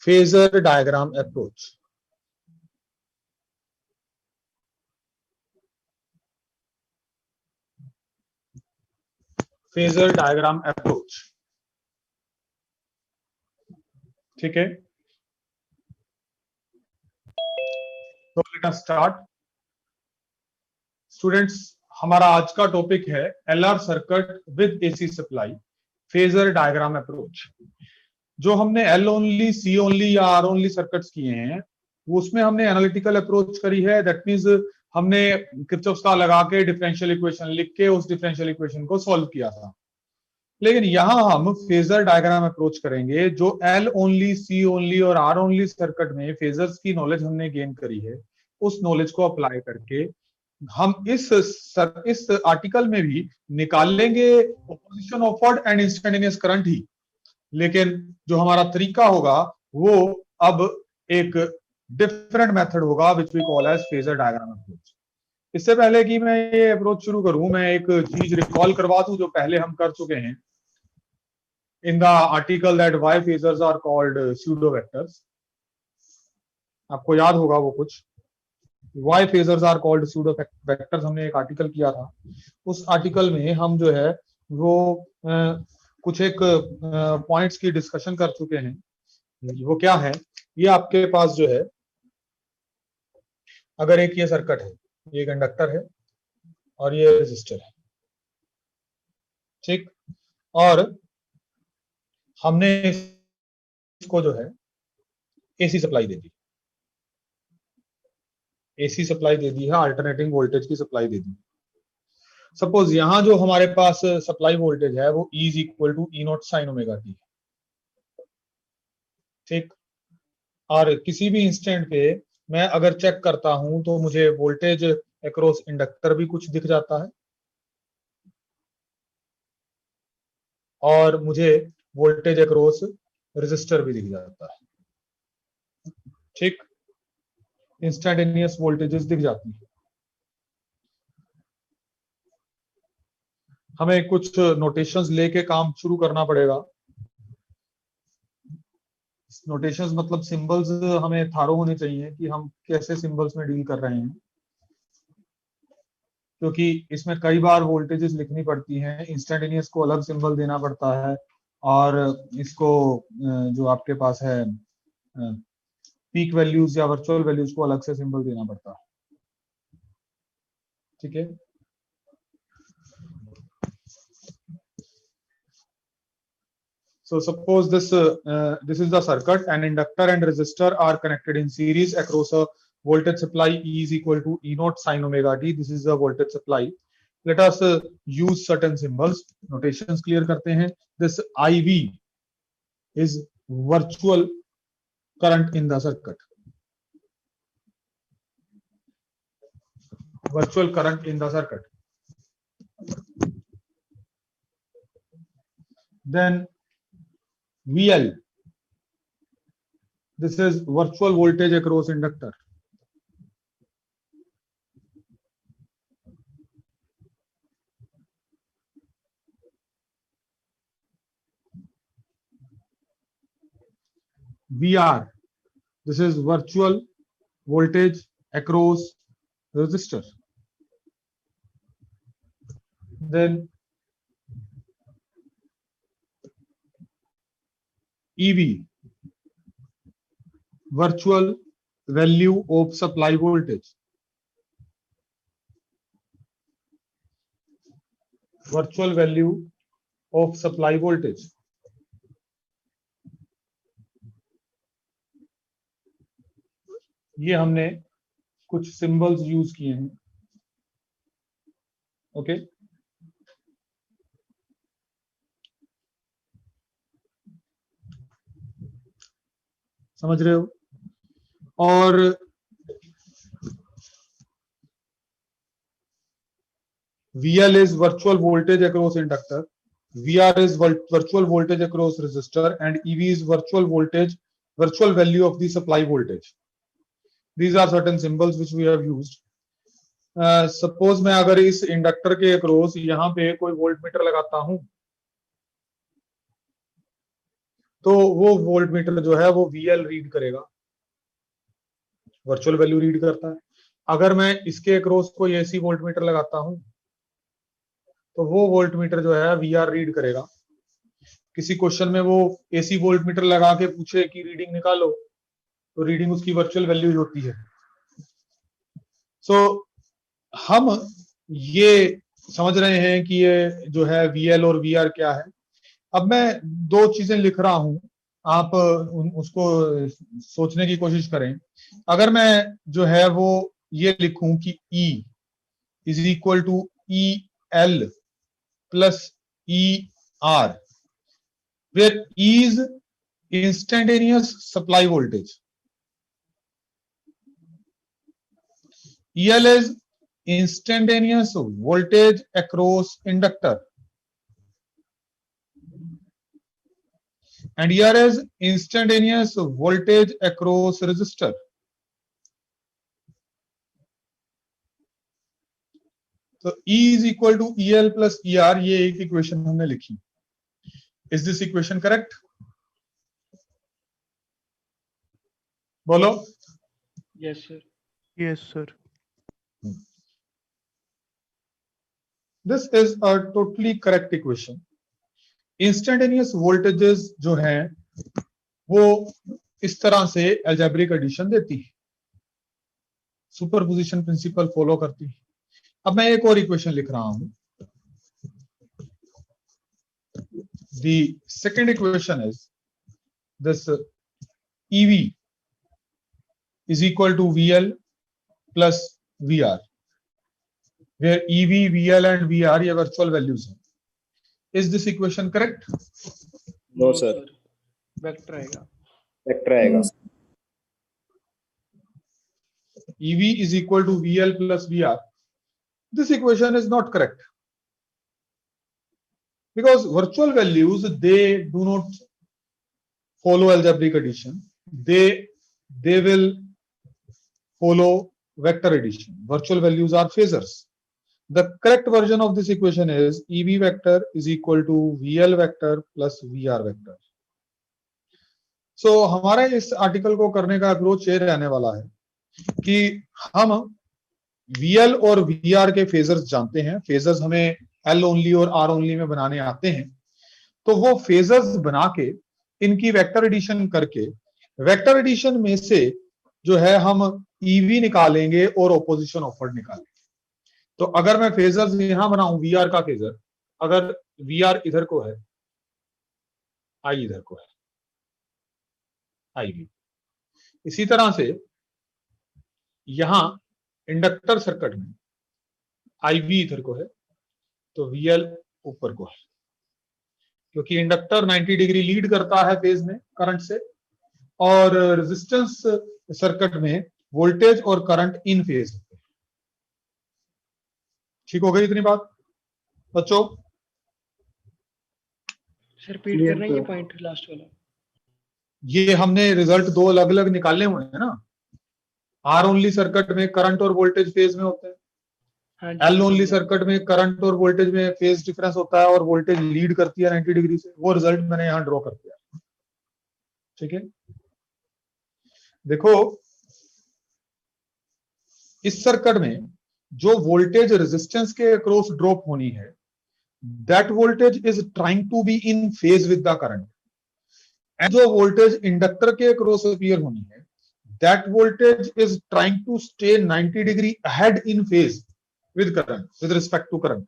phasor diagram approach. Phasor diagram approach, ठीक है। तो लेट अस स्टार्ट। स्टूडेंट्स, हमारा आज का टॉपिक है LR circuit with AC supply, phasor diagram approach. जो हमने L ओनली, C ओनली या R ओनली सर्किट्स किए हैं उसमें हमने एनालिटिकल अप्रोच करी है। दैट मींस हमने किरचॉफ्स लॉ लगा के डिफरेंशियल इक्वेशन लिख के उस डिफरेंशियल इक्वेशन को सॉल्व किया था। लेकिन यहां हम फेजर डायग्राम अप्रोच करेंगे। जो L ओनली, C ओनली और R ओनली सर्किट में फेजर्स की नॉलेज हमने गेन करी है, उस नॉलेज को अप्लाई करके हम इस आर्टिकल में भी निकालेंगे opposition offered and instantaneous current ही, लेकिन जो हमारा तरीका होगा वो अब एक डिफरेंट मेथड होगा which we call as phasor diagram approach. इससे पहले कि मैं ये अप्रोच शुरू करूं, मैं एक चीज रिकॉल करवा दूं जो पहले हम कर चुके हैं in the article that why phasors are called pseudo vectors। आपको याद होगा वो कुछ why phasors are called pseudo vectors, हमने एक आर्टिकल किया था। उस आर्टिकल में हम जो है वो कुछ एक पॉइंट्स की डिस्कशन कर चुके हैं। वो क्या है, ये आपके पास जो है, अगर एक ये सर्किट है, ये कंडक्टर है और ये रेजिस्टर है, ठीक, और हमने इसको जो है एसी सप्लाई दे दी, एसी सप्लाई दे दी है, अल्टरनेटिंग वोल्टेज की सप्लाई दे दी। सपोज यहां जो हमारे पास सप्लाई वोल्टेज है वो E is equal to E naught sine omega t, ठीक। और किसी भी इंस्टेंट पे मैं अगर चेक करता हूं तो मुझे वोल्टेज अक्रॉस इंडक्टर भी कुछ दिख जाता है और मुझे वोल्टेज अक्रॉस रेजिस्टर भी दिख जाता है, ठीक। इंस्टेंटेनियस वोल्टेजेस दिख जाती है। हमें कुछ नोटेशंस लेके काम शुरू करना पड़ेगा। नोटेशंस मतलब सिंबल्स हमें थारो होने चाहिए कि हम कैसे सिंबल्स में डील कर रहे हैं, क्योंकि इसमें कई बार वोल्टेजेस लिखनी पड़ती हैं, इंस्टेंटेनियस को अलग सिंबल देना पड़ता है और इसको जो आपके पास है पीक वैल्यूज या वर्चुअल वैल्यूज को अलग से सिंबल देना पड़ता है, ठीक है। So suppose this is the circuit, and inductor and resistor are connected in series across a voltage supply E is equal to E naught sin omega t. This is the voltage supply. Let us use certain symbols. Notations clear करते हैं। This IV is virtual current in the circuit. Virtual current in the circuit. Then VL, this is virtual voltage across inductor. VR, this is virtual voltage across resistor. Then EV, virtual value of supply voltage. Virtual value of supply voltage. ये हमने कुछ symbols use किए हैं, okay. समझ रहे हो? और VL is virtual voltage across inductor, VR is virtual voltage across resistor, and EV is virtual value of the supply voltage. These are certain symbols which we have used. Suppose मैं अगर इस inductor के across यहाँ पे कोई voltmeter लगाता हूं, तो वो वोल्टमीटर जो है वो VL रीड करेगा, वर्चुअल वैल्यू रीड करता है। अगर मैं इसके अक्रॉस कोई AC वोल्टमीटर लगाता हूं, तो वो वोल्टमीटर जो है VR रीड करेगा। किसी क्वेश्चन में वो AC वोल्टमीटर लगा के पूछे कि रीडिंग निकालो, तो रीडिंग उसकी वर्चुअल वैल्यू होती है। सो हम ये समझ रहे हैं कि ये जो है VL और VR क्या है। अब मैं दो चीजें लिख रहा हूं, आप उसको सोचने की कोशिश करें। अगर मैं जो है वो ये लिखूं कि E is equal to EL plus ER, where E is instantaneous supply voltage, EL is instantaneous voltage across inductor, and ER is instantaneous voltage across resistor. तो E is equal to EL plus ER, ये एक equation हमने लिखी। Is this equation correct? बोलो। Yes, sir. Yes, sir. This is a totally correct equation. Instantaneous voltages जो हैं वो इस तरह से algebraic addition देती है, सुपरपोजिशन प्रिंसिपल फॉलो करती है। अब मैं एक और इक्वेशन लिख रहा हूं। The second equation is this EV is equal to VL plus VR, where EV, VL and VR ये virtual values हैं। Is this equation correct? No sir. Vector आएगा। वेक्टर आएगा। EV is equal to VL plus VR. This equation is not correct, because virtual values, they do not follow algebraic addition. They will follow vector addition. Virtual values are phasors. The correct version of this equation is EV vector is equal to VL vector plus VR vector. So हमारा इस article को करने का approach ये रहने वाला है कि हम VL और VR के फेजर्स जानते हैं। फेजर्स हमें L ओनली और R ओनली में बनाने आते हैं, तो वो फेजर्स बना के इनकी वेक्टर एडिशन करके वेक्टर एडिशन में से जो है हम EV निकालेंगे और ऑपोजिशन ऑफर्ड निकालेंगे। तो अगर मैं फेजर्स यहां बनाऊं, VR का फेजर, अगर VR इधर को है, I इधर को है, IV, इसी तरह से यहां इंडक्टर सर्किट में IV इधर को है, तो VL ऊपर को है, क्योंकि इंडक्टर 90 डिग्री लीड करता है फेज में करंट से, और रेजिस्टेंस सर्किट में वोल्टेज और करंट इन फेज होते हैं। ठीक हो गई इतनी बात बच्चों? सर रिपीट करना है ये पॉइंट लास्ट वाला। ये हमने रिजल्ट दो अलग अलग निकाले हुए हैं ना। आर ओनली सर्किट में करंट और वोल्टेज फेज में होते हैं, एल ओनली सर्किट में करंट और वोल्टेज में फेज डिफरेंस होता है और वोल्टेज लीड करती है 90 डिग्री से। वो रिजल्ट मैंने यहां ड्रॉ कर दिया। ठीक है, देखो इस सर्किट में जो वोल्टेज रेजिस्टेंस के अक्रॉस ड्रॉप होनी है, that voltage is trying to be in phase with the current, and जो वोल्टेज इंडक्टर के अक्रॉस अपीयर होनी है, that voltage is trying to stay 90 degree ahead in phase with current, with respect to current.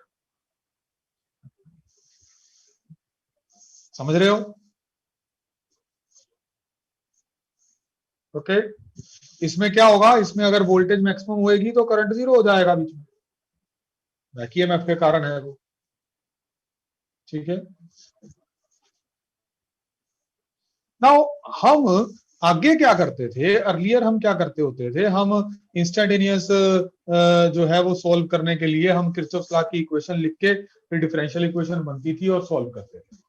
समझ रहे हो? Okay, इसमें क्या होगा, इसमें अगर वोल्टेज मैक्सिमम होएगी तो करंट जीरो हो जाएगा बीच में, बैक ईएमएफ के कारण है वो। ठीक है, नाउ हम आगे क्या करते थे, अर्लियर हम क्या करते होते थे, हम इंस्टेंटेनियस जो है वो सॉल्व करने के लिए हम किरचॉफ लॉ की इक्वेशन लिख के फिर डिफरेंशियल इक्वेशन बनती थी और सॉल्व करते थे।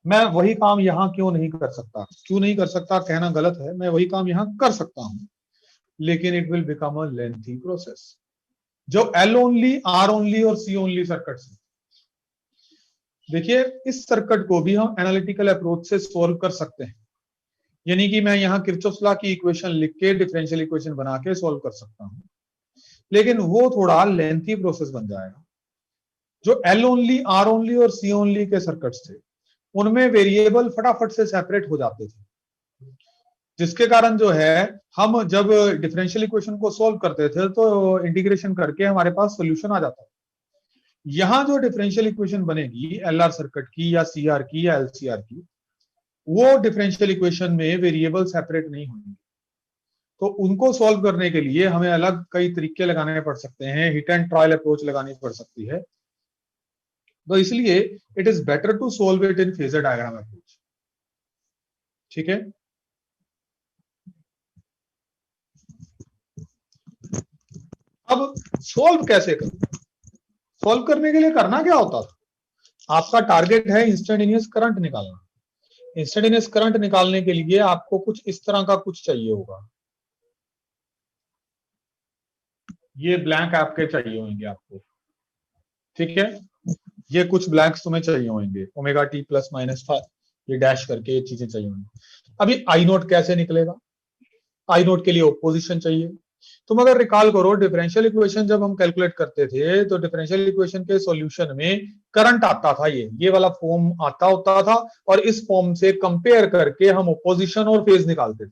मैं वही काम यहाँ क्यों नहीं कर सकता? क्यों नहीं कर सकता कहना गलत है, मैं वही काम यहाँ कर सकता हूं, लेकिन it will become a lengthy process. जो एल ओनली, आर ओनली और सी ओनली सर्किट है, देखिए इस सर्किट को भी हम एनालिटिकल अप्रोच से सॉल्व कर सकते हैं, यानी कि मैं यहाँ किरचॉफ लॉ की इक्वेशन लिख के डिफरेंशियल इक्वेशन बना के सॉल्व कर सकता हूं, लेकिन वो थोड़ा लेंथी प्रोसेस बन जाएगा। जो एल ओनली, आर ओनली और सी ओनली के सर्किट्स थे, उनमें वेरिएबल फटाफट से सेपरेट हो जाते थे, जिसके कारण जो है हम जब डिफरेंशियल इक्वेशन को सॉल्व करते थे तो इंटीग्रेशन करके हमारे पास सॉल्यूशन आ जाता है। यहां जो डिफरेंशियल इक्वेशन बनेगी एलआर सर्किट की या सीआर की या एलसीआर की, वो डिफरेंशियल इक्वेशन में वेरिएबल सेपरेट नहीं होंगे, तो उनको सॉल्व करने के लिए हमें अलग कई तरीके लगाने पड़ सकते हैं, हिट एंड ट्रायल अप्रोच लगानी पड़ सकती है। तो इसलिए it is better to solve it in phasor diagram approach. ठीक है, अब सॉल्व कैसे करूं? सॉल्व करने के लिए करना क्या होता था? आपका टारगेट है इंस्टेंटेनियस करंट निकालना। इंस्टेंटेनियस करंट निकालने के लिए आपको कुछ इस तरह का कुछ चाहिए होगा, ये ब्लैंक आपके चाहिए होंगे आपको, ठीक है, ये कुछ ब्लैंक्स तुम्हें चाहिए होंगे, ओमेगा टी प्लस माइनस 5, ये डैश करके ये चीजें चाहिए होंगी। अभी आई नोट कैसे निकलेगा? आई नोट के लिए ओपोजिशन चाहिए। तुम अगर रिकॉल करो, डिफरेंशियल इक्वेशन जब हम कैलकुलेट करते थे तो डिफरेंशियल इक्वेशन के सॉल्यूशन में करंट आता था, ये वाला फॉर्म आता होता था, और इस फॉर्म से कंपेयर करके हम ओपोजिशन और फेज निकालते थे।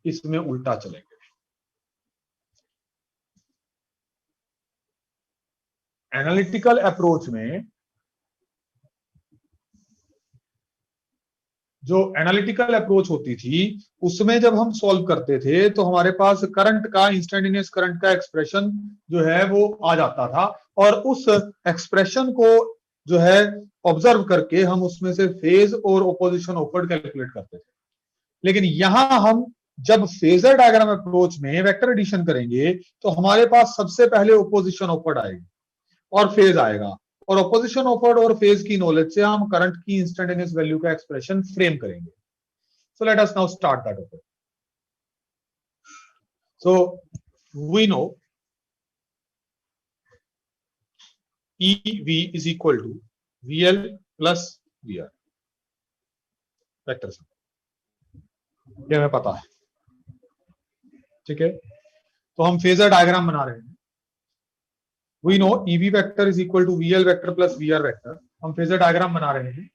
इसमें उल्टा चलेंगे। एनालिटिकल अप्रोच में जो एनालिटिकल अप्रोच होती थी उसमें जब हम सॉल्व करते थे तो हमारे पास करंट का, इंस्टेंटेनियस करंट का एक्सप्रेशन जो है वो आ जाता था, और उस एक्सप्रेशन को जो है ऑब्जर्व करके हम उसमें से फेज और ओपोजिशन ऑफर्ड कैलकुलेट करते थे। लेकिन यहां हम जब फेजर डायग्राम अप्रोच में वेक्टर एडिशन करेंगे तो हमारे पास सबसे पहले ओपोजिशन ऑफर्ड आएगी और फेज आएगा, और ऑपोजिशन ऑफर्ड और फेज की नॉलेज से हम करंट की इंस्टेंटेनियस वैल्यू का एक्सप्रेशन फ्रेम करेंगे। So let us now start that offer. So we know EV is equal to VL plus VR, vector sum, ये हमें पता है, ठीक है। तो हम फेजर डायग्राम बना रहे हैं। We know EV vector is equal to VL vector plus VR vector, हम फेजर डायग्राम बना रहे हैं।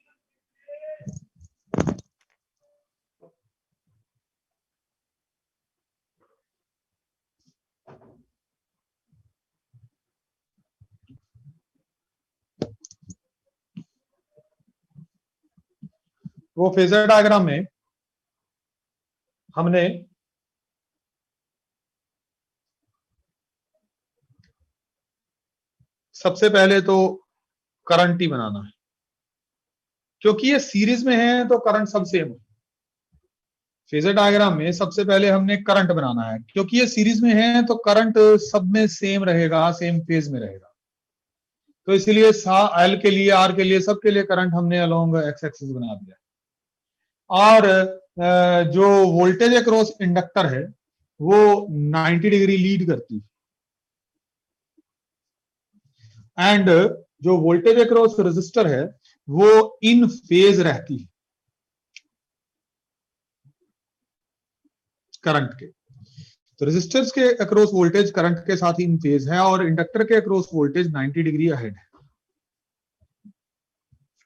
वो फेजर डायग्राम में हमने सबसे पहले तो करंट ही बनाना है, क्योंकि ये सीरीज में है तो करंट सब सेम है। फेजर डायग्राम में सबसे पहले हमने करंट बनाना है, क्योंकि ये सीरीज में है तो करंट सब में सेम रहेगा, सेम फेज में रहेगा। तो इसीलिए एल के लिए, आर के लिए, सबके लिए करंट हमने अलोंग एक्स एक्सिस बना दिया। और जो वोल्टेज अक्रॉस इंडक्टर है वो 90 डिग्री लीड करती है, एंड जो वोल्टेज अक्रॉस रेजिस्टर है वो इन फेज रहती है करंट के। तो रेजिस्टर्स के अक्रॉस वोल्टेज करंट के साथ इन फेज है, और इंडक्टर के अक्रॉस वोल्टेज 90 डिग्री अहेड है।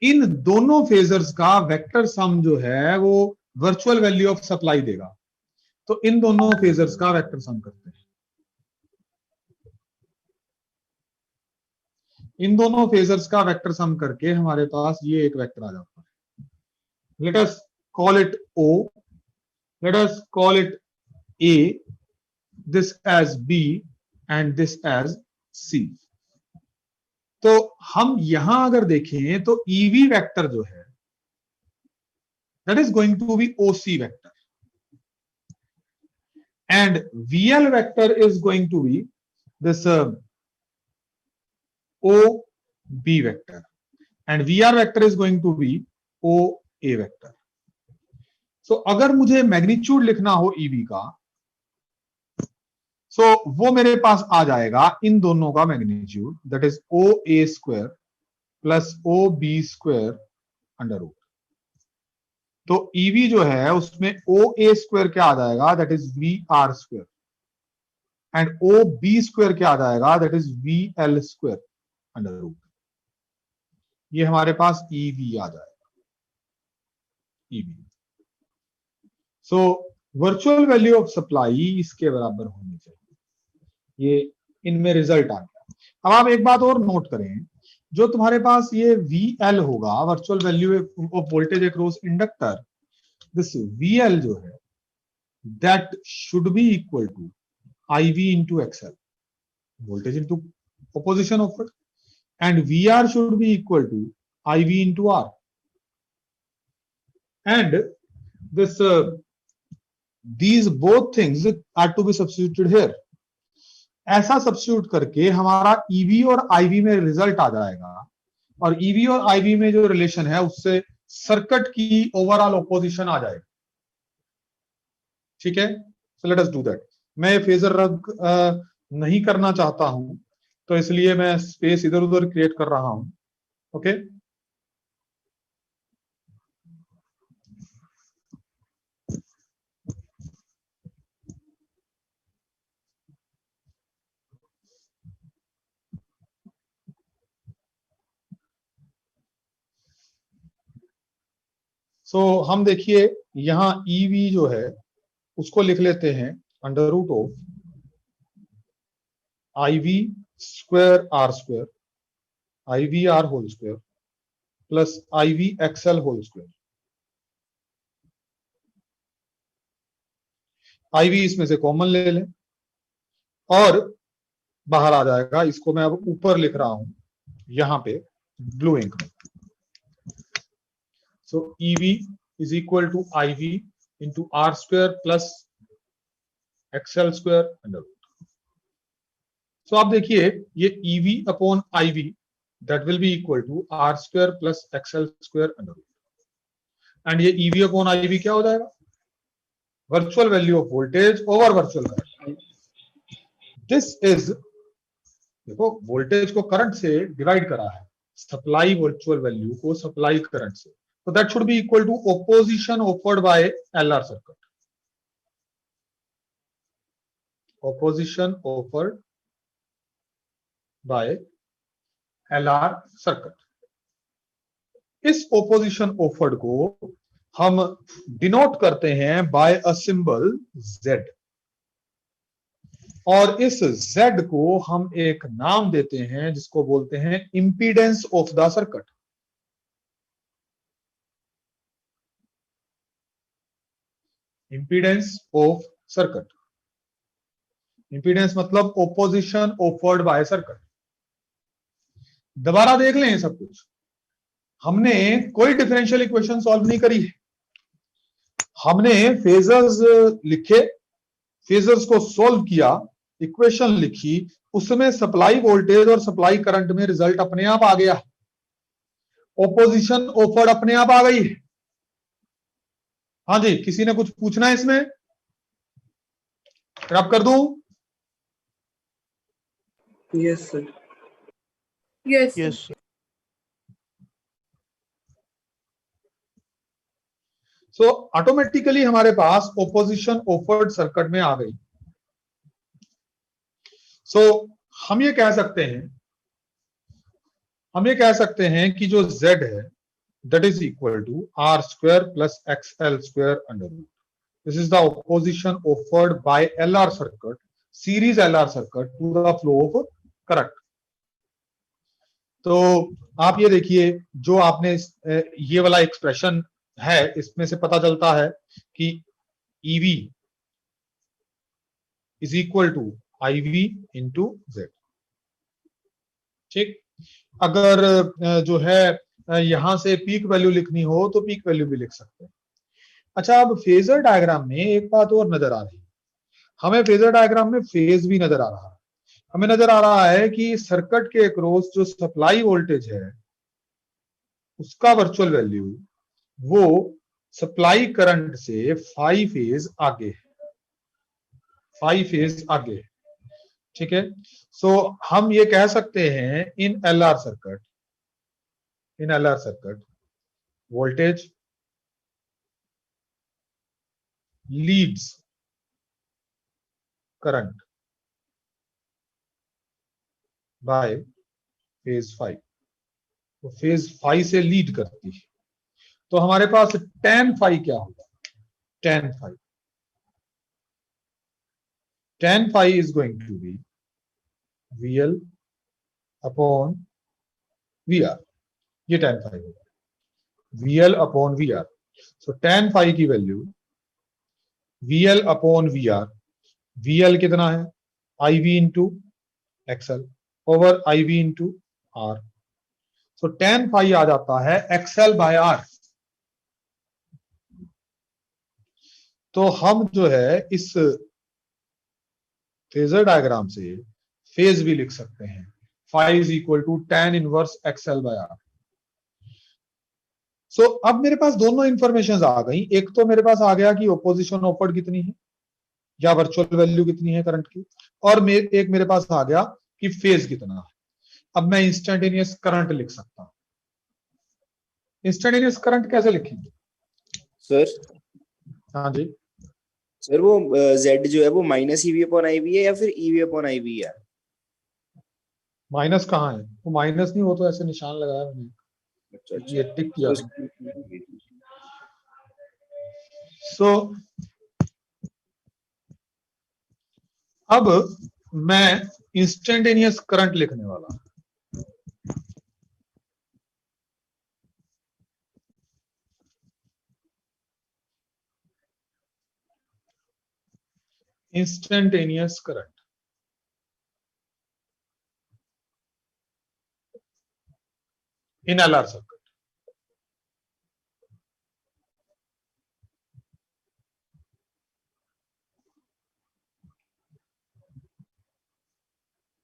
इन दोनों फेजर्स का वेक्टर सम जो है वो वर्चुअल वैल्यू ऑफ सप्लाई देगा। तो इन दोनों फेजर्स का वेक्टर सम करते हैं। इन दोनों फेजर्स का वेक्टर सम करके हमारे पास ये एक वेक्टर आ जाता है। Let us call it O, let us call it A, this as B and this as C। तो हम यहां अगर देखें तो EV वेक्टर जो है that is going to be OC vector, and VL vector is going to be this OB vector, and VR vector is going to be OA vector. So अगर मुझे मैग्नीट्यूड लिखना हो EV का, सो वो मेरे पास आ जाएगा इन दोनों का magnitude, that is OA square plus OB square under root. तो EV जो है उसमें OA स्क्वायर क्या आ जाएगा, that is VR square, and OB square क्या आ जाएगा, that is VL square under root. ये हमारे पास EV आ जाएगा, EV। So virtual value of supply इसके बराबर होनी चाहिए, ये इनमें रिजल्ट आ गया। अब आप एक बात और नोट करें, जो तुम्हारे पास ये VL होगा, virtual value of voltage across inductor, this VL जो है that should be equal to IV into XL, voltage into opposition offered, and VR should be equal to IV into R, and this these both things are to be substituted here। ऐसा substitute करके हमारा EV और IV में result आ जाएगा, और EV और IV में जो रिलेशन है उससे सर्किट की ओवरऑल ऑपोजिशन आ जाएगी। ठीक है, सो लेट अस डू दैट। मैं फेजर रग नहीं करना चाहता हूं, तो इसलिए मैं स्पेस इधर उधर क्रिएट कर रहा हूं। ओके, सो हम देखिए यहां EV जो है उसको लिख लेते हैं under root of IV square R square, IVR whole square plus IVXL whole square. IV इसमें से कॉमन ले लें और बाहर आ जाएगा। इसको मैं अब ऊपर लिख रहा हूं यहां पे ब्लू इंक में। So EV is equal to IV into R square plus XL square under root। So आप देखिए ये EV upon IV that will be equal to R square plus XL square under root, and ये EV upon IV क्या हो जाएगा, virtual value of voltage over virtual current. This is, देखो voltage को current से डिवाइड करा है, supply virtual value को सप्लाई करंट से, so that should be equal to opposition offered by LR circuit, opposition offered by LR circuit। इस opposition offered को हम डिनोट करते हैं बाय अ सिंबल Z, और इस Z को हम एक नाम देते हैं जिसको बोलते हैं impedance of the circuit. Impedance of circuit, impedance मतलब ऑपोजिशन ऑफर्ड बाय सर्किट। दोबारा देख लें सब कुछ, हमने कोई डिफरेंशियल इक्वेशन सॉल्व नहीं करी है, हमने फेजर्स लिखे, फेजर्स को सॉल्व किया, इक्वेशन लिखी, उसमें सप्लाई वोल्टेज और सप्लाई करंट में रिजल्ट अपने आप आ गया, ऑपोजिशन ऑफर्ड अपने आप आ गई है। हाँ जी, किसी ने कुछ पूछना है इसमें? रब कर दूं? Yes sir. Yes yes so automatically हमारे पास ऑपोजिशन ऑफर्ड सर्किट में आ गई। सो हम ये कह सकते हैं कि जो Z है that is equal to R square plus XL square under root। This is the opposition offered by LR circuit, series LR circuit to the flow of current। तो आप ये देखिए, जो आपने ये वाला एक्सप्रेशन है, इसमें से पता चलता है कि EV is equal to IV into Z। ठीक, अगर जो है यहां से पीक वैल्यू लिखनी हो तो पीक वैल्यू भी लिख सकते हैं। अच्छा, अब फेजर डायग्राम में एक बात और नजर आ रही है, हमें फेजर डायग्राम में फेज भी नजर आ रहा है। हमें नजर आ रहा है कि सर्किट के अक्रॉस जो सप्लाई वोल्टेज है उसका वर्चुअल वैल्यू वो सप्लाई करंट से 5 फेज आगे है, 5 फेज आगे है। ठीक है, सो हम ये कह सकते हैं in LR circuit, voltage leads current by phase 5, तो फेज 5 से लीड करती है। तो हमारे पास tan phi क्या होगा, tan phi is going to be VL upon VR, ये tan phi होगा, VL upon VR। so tan phi की value VL upon VR, VL कितना है IV into XL over IV into R, so tan phi आ जाता है XL by R। तो हम जो है इस फेजर डायग्राम से फेज भी लिख सकते हैं, phi is equal to tan inverse XL by R। सो अब मेरे पास दोनों इंफॉर्मेशन आ गई, एक तो मेरे पास आ गया कि ओपोजिशन ऑफर्ड कितनी है या वर्चुअल वैल्यू कितनी है करंट की, और एक मेरे पास आ गया कि फेज कितना है। अब मैं इंस्टेंटेनियस करंट लिख सकता हूं। इंस्टेंटेनियस करंट कैसे लिखेंगे सर? हाँ जी सर वो Z जो है वो माइनस ईवी अपॉन आईवी है या फिर ईवी अपॉन आईवी है? माइनस कहाँ है, वो माइनस नहीं, वो तो ऐसे निशान लगाया मैंने, अच्छा ये टिक किया। तो सो अब मैं इंस्टेंटेनियस करंट लिखने वाला हूं। Instantaneous current in LR circuit।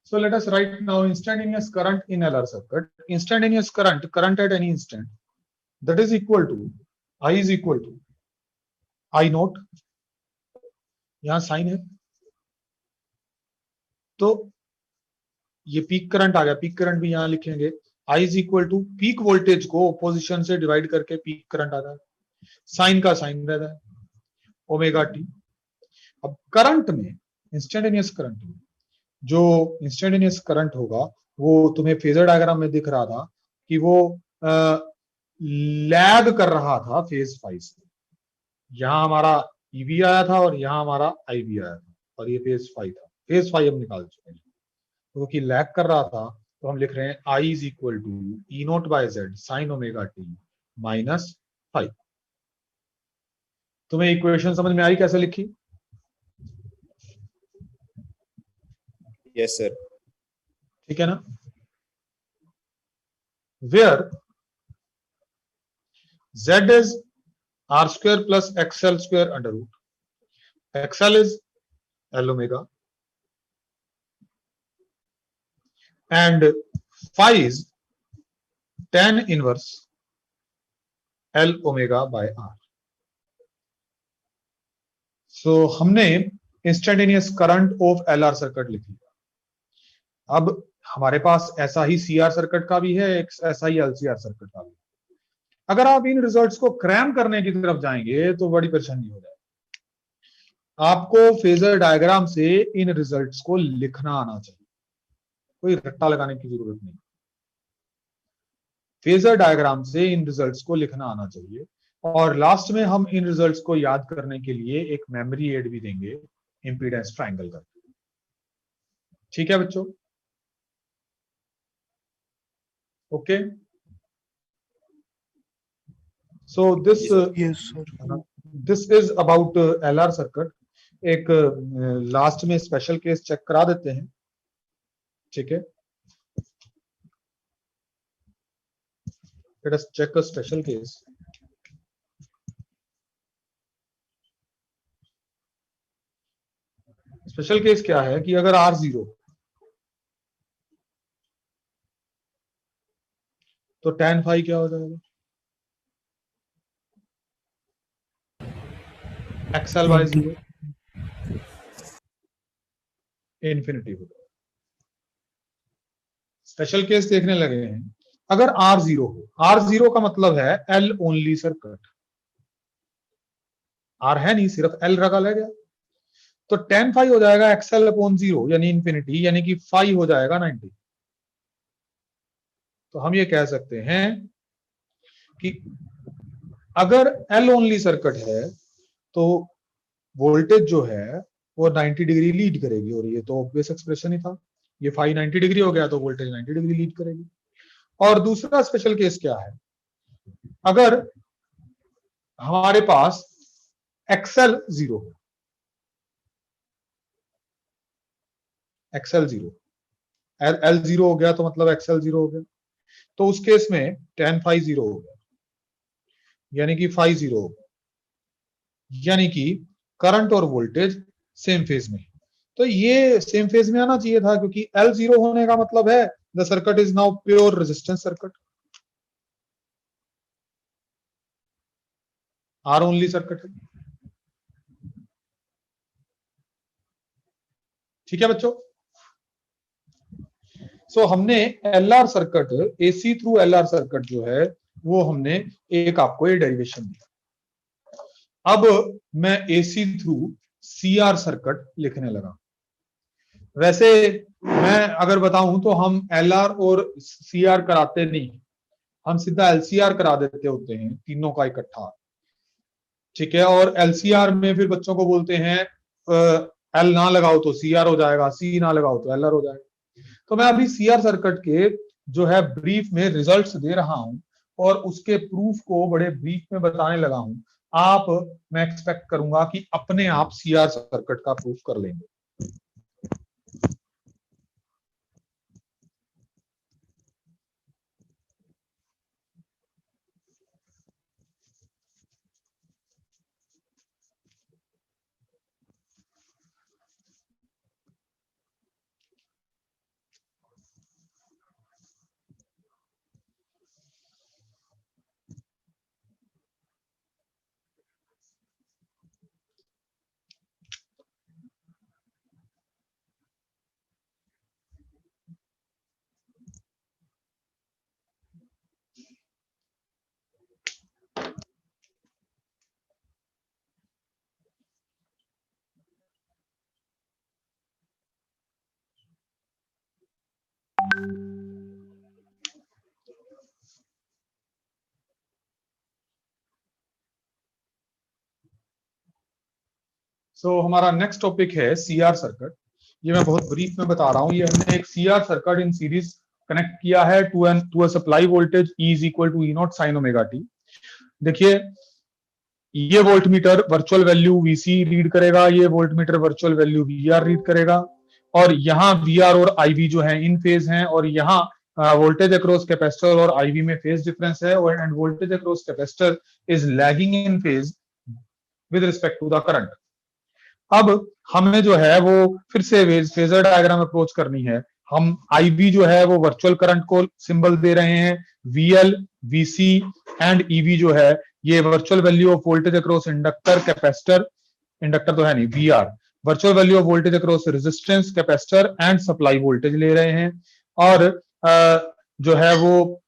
So let us write now instantaneous current in LR circuit. Instantaneous current at any instant, that is equal to I is equal to I naught, यहां sign है, तो ये peak current आ गया, peak current भी यहां लिखेंगे, I is equal to peak voltage को opposition से डिवाइड करके पीक करंट आता है, साइन का साइन रहता है ओमेगा टी। अब करंट में, इंस्टेंटेनियस करंट में जो इंस्टेंटेनियस करंट होगा वो तुम्हें फेजर डायग्राम में दिख रहा था कि वो लैग कर रहा था फेज 5 से। यहां हमारा ईवी आया था और यहां हमारा आईवी आया था, और ये फेज 5 था, फेज 5 हम निकाल चुके हैं। क्योंकि तो लैग कर रहा था तो हम लिख रहे हैं I is equal to E naught by Z sine omega t minus 5। तुम्हें इक्वेशन समझ में आई कैसे लिखी? Yes sir. ठीक है ना, where z is r square plus xl square under root, xl is l omega and phi is tan inverse l omega by r। सो हमने instantaneous current of LR circuit लिख लिया। अब हमारे पास ऐसा ही सीआर सर्किट का भी है, एक ऐसा ही एलसीआर सर्किट का भी। अगर आप इन रिजल्ट्स को क्रैम करने की तरफ जाएंगे तो बड़ी परेशानी हो जाएगी। आपको फेजर डायग्राम से इन रिजल्ट्स को लिखना आना चाहिए, कोई रट्टा लगाने की जरूरत नहीं। फेजर डायग्राम से इन रिजल्ट्स को लिखना आना चाहिए, और लास्ट में हम इन रिजल्ट्स को याद करने के लिए एक मेमोरी एड भी देंगे इंपीडेंस ट्रायंगल करके। ठीक है बच्चों, okay. So this is about LR circuit. एक लास्ट में स्पेशल केस चेक करा देते हैं, ठीक है। Let us check a special case. Special case क्या है कि अगर R 0 तो tan phi क्या हो जाएगा? XL by 0 इंफिनिटी हो जाएगा। स्पेशल केस देखने लगे हैं। अगर R 0 हो, R 0 का मतलब है L ओनली सर्किट, R है नहीं, सिर्फ L रखा ले गया, तो tan phi हो जाएगा XL upon 0 यानी इंफिनिटी, यानी कि phi हो जाएगा 90। तो हम ये कह सकते हैं कि अगर L ओनली सर्किट है तो वोल्टेज जो है वो 90 डिग्री लीड करेगी, और ये तो ऑब्वियस एक्सप्रेशन ही था, ये phi 90 डिग्री हो गया तो वोल्टेज 90 डिग्री लीड करेगी। और दूसरा स्पेशल केस क्या है, अगर हमारे पास XL 0 हो, XL 0, L 0 हो गया तो मतलब XL 0 हो गया, तो उस केस में tan phi 0 हो गया, यानी कि phi 0 हो गया, यानी कि करंट और वोल्टेज सेम फेज में। तो ये सेम फेज में आना चाहिए था, क्योंकि L 0 होने का मतलब है the circuit is now pure resistance circuit, R only circuit है। ठीक है बच्चों, सो हमने LR circuit, AC through LR circuit जो है वो हमने एक आपको ये डेरिवेशन दिया। अब मैं AC थ्रू CR सर्किट लिखने लगा। वैसे मैं अगर बताऊं तो हम LR और CR कराते नहीं, हम सीधा LCR करा देते होते हैं तीनों का इकट्ठा। ठीक है, और LCR में फिर बच्चों को बोलते हैं L ना लगाओ तो CR हो जाएगा, C ना लगाओ तो LR हो जाएगा। तो मैं अभी CR सर्किट के जो है ब्रीफ में रिजल्ट्स दे रहा हूं और उसके प्रूफ को बड़े ब्रीफ में बताने लगा हूं। आप, मैं एक्सपेक्ट करूंगा कि अपने आप CR सर्किट का प्रूफ कर लेंगे। सो हमारा नेक्स्ट टॉपिक है CR सर्किट। ये मैं बहुत ब्रीफ में बता रहा हूं। ये हमने एक CR circuit in series connect किया है to a supply voltage E is equal to E0 sine omega t. देखिए, ये voltmeter virtual value VC read करेगा, ये voltmeter virtual value VR read करेगा, और यहाँ VR और IV जो है इन फेज हैं, और यहाँ वोल्टेज अक्रॉस कैपेसिटर और IV में फेज डिफरेंस है, and voltage across capacitor is lagging in phase with respect to the current. अब हमें जो है वो फिर से फेजर डायग्राम अप्रोच करनी है। हम IB जो है वो वर्चुअल करंट को सिंबल दे रहे हैं, VL, VC एंड EV जो है ये virtual value of voltage across inductor capacitor, inductor तो है नहीं, VR, virtual value of voltage across resistance capacitor and supply voltage ले रहे हैं, और जो है वो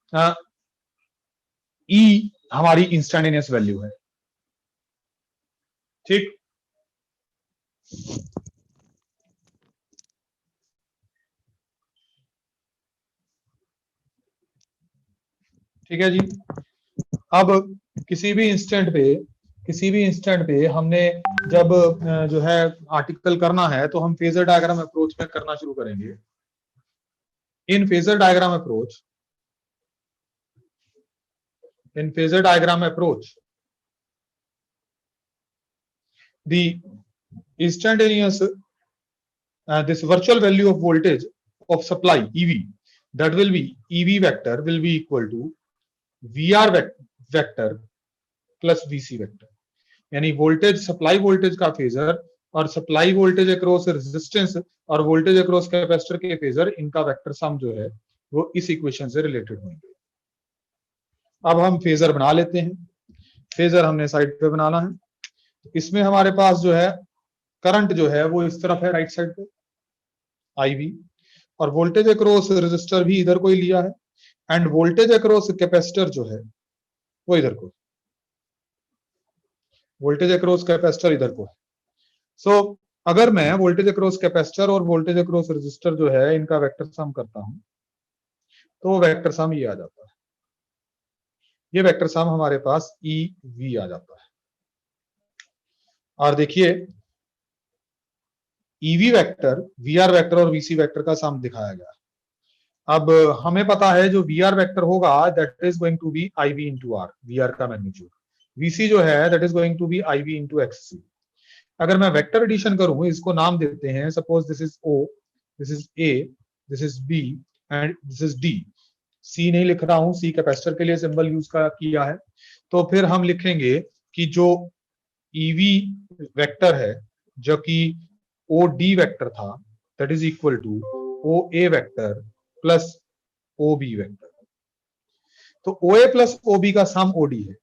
E हमारी इंस्टेंटेनियस वैल्यू है। ठीक, ठीक है जी। अब किसी भी इंस्टेंट पे हमने जब जो है आर्टिकल करना है तो हम फेजर डायग्राम अप्रोच में करना शुरू करेंगे। In phasor diagram approach the instantaneous this virtual value of voltage of supply EV, that will be EV vector will be equal to VR vector plus VC vector, यानी voltage, supply voltage का phasor और supply voltage across resistance और voltage across capacitor के phasor, इनका vector sum जो है वो इस इक्वेशन से रिलेटेड होंगे। अब हम फेजर बना लेते हैं। फेजर हमने साइड पे बनाना है। इसमें हमारे पास जो है करंट जो है वो इस तरफ है राइट साइड पे IV, और वोल्टेज अक्रॉस रेजिस्टर भी इधर को ही लिया है, एंड वोल्टेज अक्रॉस कैपेसिटर जो है वो इधर को, वोल्टेज अक्रॉस कैपेसिटर इधर को है। सो अगर मैं वोल्टेज अक्रॉस कैपेसिटर और वोल्टेज अक्रॉस रेजिस्टर जो है इनका वेक्टर सम करता हूं तो वो वेक्टर सम ये आ जाता है। ये वेक्टर सम हमारे पास EV आ जाता है। और देखिए EV वेक्टर, VR वेक्टर और VC वेक्टर का सम दिखाया गया। अब हमें पता है जो VR वेक्टर होगा that is going to be IV into R, VR का मैग्नीट्यूड। VC जो है that is going to be IV into XC। अगर मैं वेक्टर एडिशन करूं, इसको नाम देते हैं, suppose this is O, this is A, this is B and this is D। C नहीं लिख रहा हूं, C कैपेसिटर के लिए सिंबल यूज किया है। तो फिर हम लिखेंगे कि जो EV वेक्टर है जो कि OD वेक्टर था that is equal to OA vector plus OB vector. तो OA प्लस OB का सम OD है।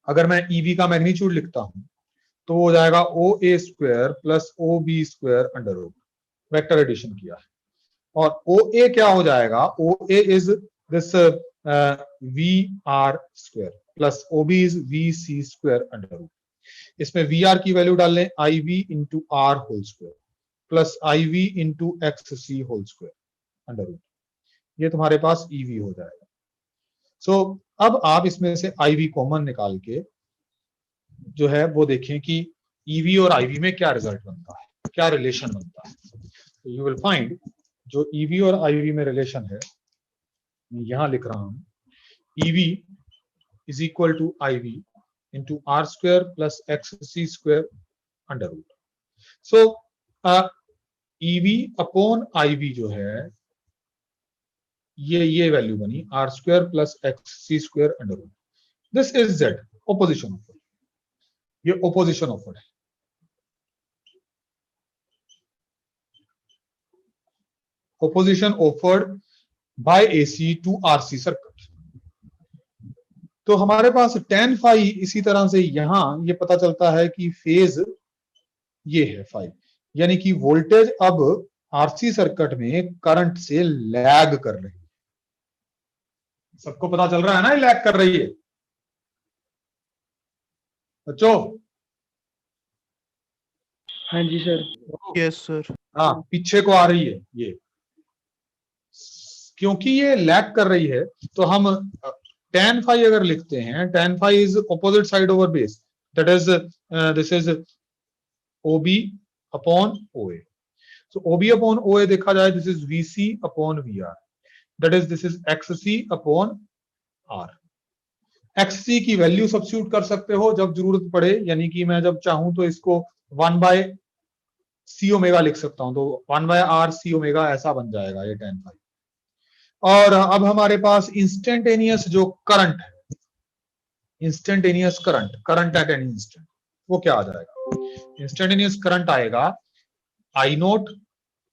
अगर मैं EV का मैग्नीट्यूड लिखता हूं तो हो जाएगा OA square plus OB square under root, vector addition किया है। और OA क्या हो जाएगा, OA is this VR square plus OB is VC square under root. इसमें VR की वैल्यू डाल लें IV into R whole square plus IV into XC whole square under root. ये तुम्हारे पास EV हो जाएगा। सो अब आप इसमें से IV कॉमन निकाल के जो है वो देखें कि EV और IV में क्या रिजल्ट बनता है, क्या रिलेशन बनता है। तो यू विल फाइंड जो EV और IV में रिलेशन है, मैं यहां लिख रहा हूं EV is equal to IV into R square plus XC square under root. So EV upon IV जो है ये वैल्यू बनी R square plus XC square under root. This is Z, opposition offer. ये ऑपोजिशन ऑफर है। Opposition offered by AC to RC circuit. तो हमारे पास tan phi, इसी तरह से यहां ये पता चलता है कि फेज ये है फाई, यानी कि वोल्टेज अब RC सर्किट में करंट से लैग कर रही है। सबको पता चल रहा है ना, ये लैग कर रही है बच्चों? हाँ जी सर। Yes sir. हाँ, पीछे को आ रही है ये, क्योंकि ये लैग कर रही है। तो हम tan फाई अगर लिखते हैं, tan phi is opposite side over base, that is this is OB upon OA। So OB upon OA देखा जाए, this is VC upon VR, that is this is XC upon R। XC की value substitute कर सकते हो जब जरूरत पड़े, यानी कि मैं जब चाहूं तो इसको 1/C ओमेगा लिख सकता हूं, तो 1/RC ओमेगा ऐसा बन जाएगा ये tan फाई। और अब हमारे पास इंस्टेंटेनियस जो करंट है, instantaneous current at any instant, वो क्या आ जाएगा? इंस्टेंटेनियस करंट आएगा I नोट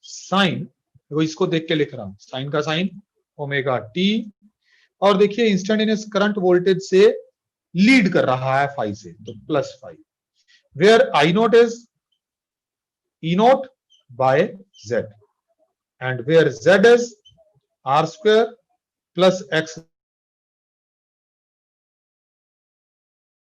साइन, वो इसको देख के लिख रहा हूं, साइन का साइन ओमेगा t। और देखिए इंस्टेंटेनियस करंट वोल्टेज से लीड कर रहा है फाई से, तो plus phi, where I naught is E naught by Z, and where Z is R square plus X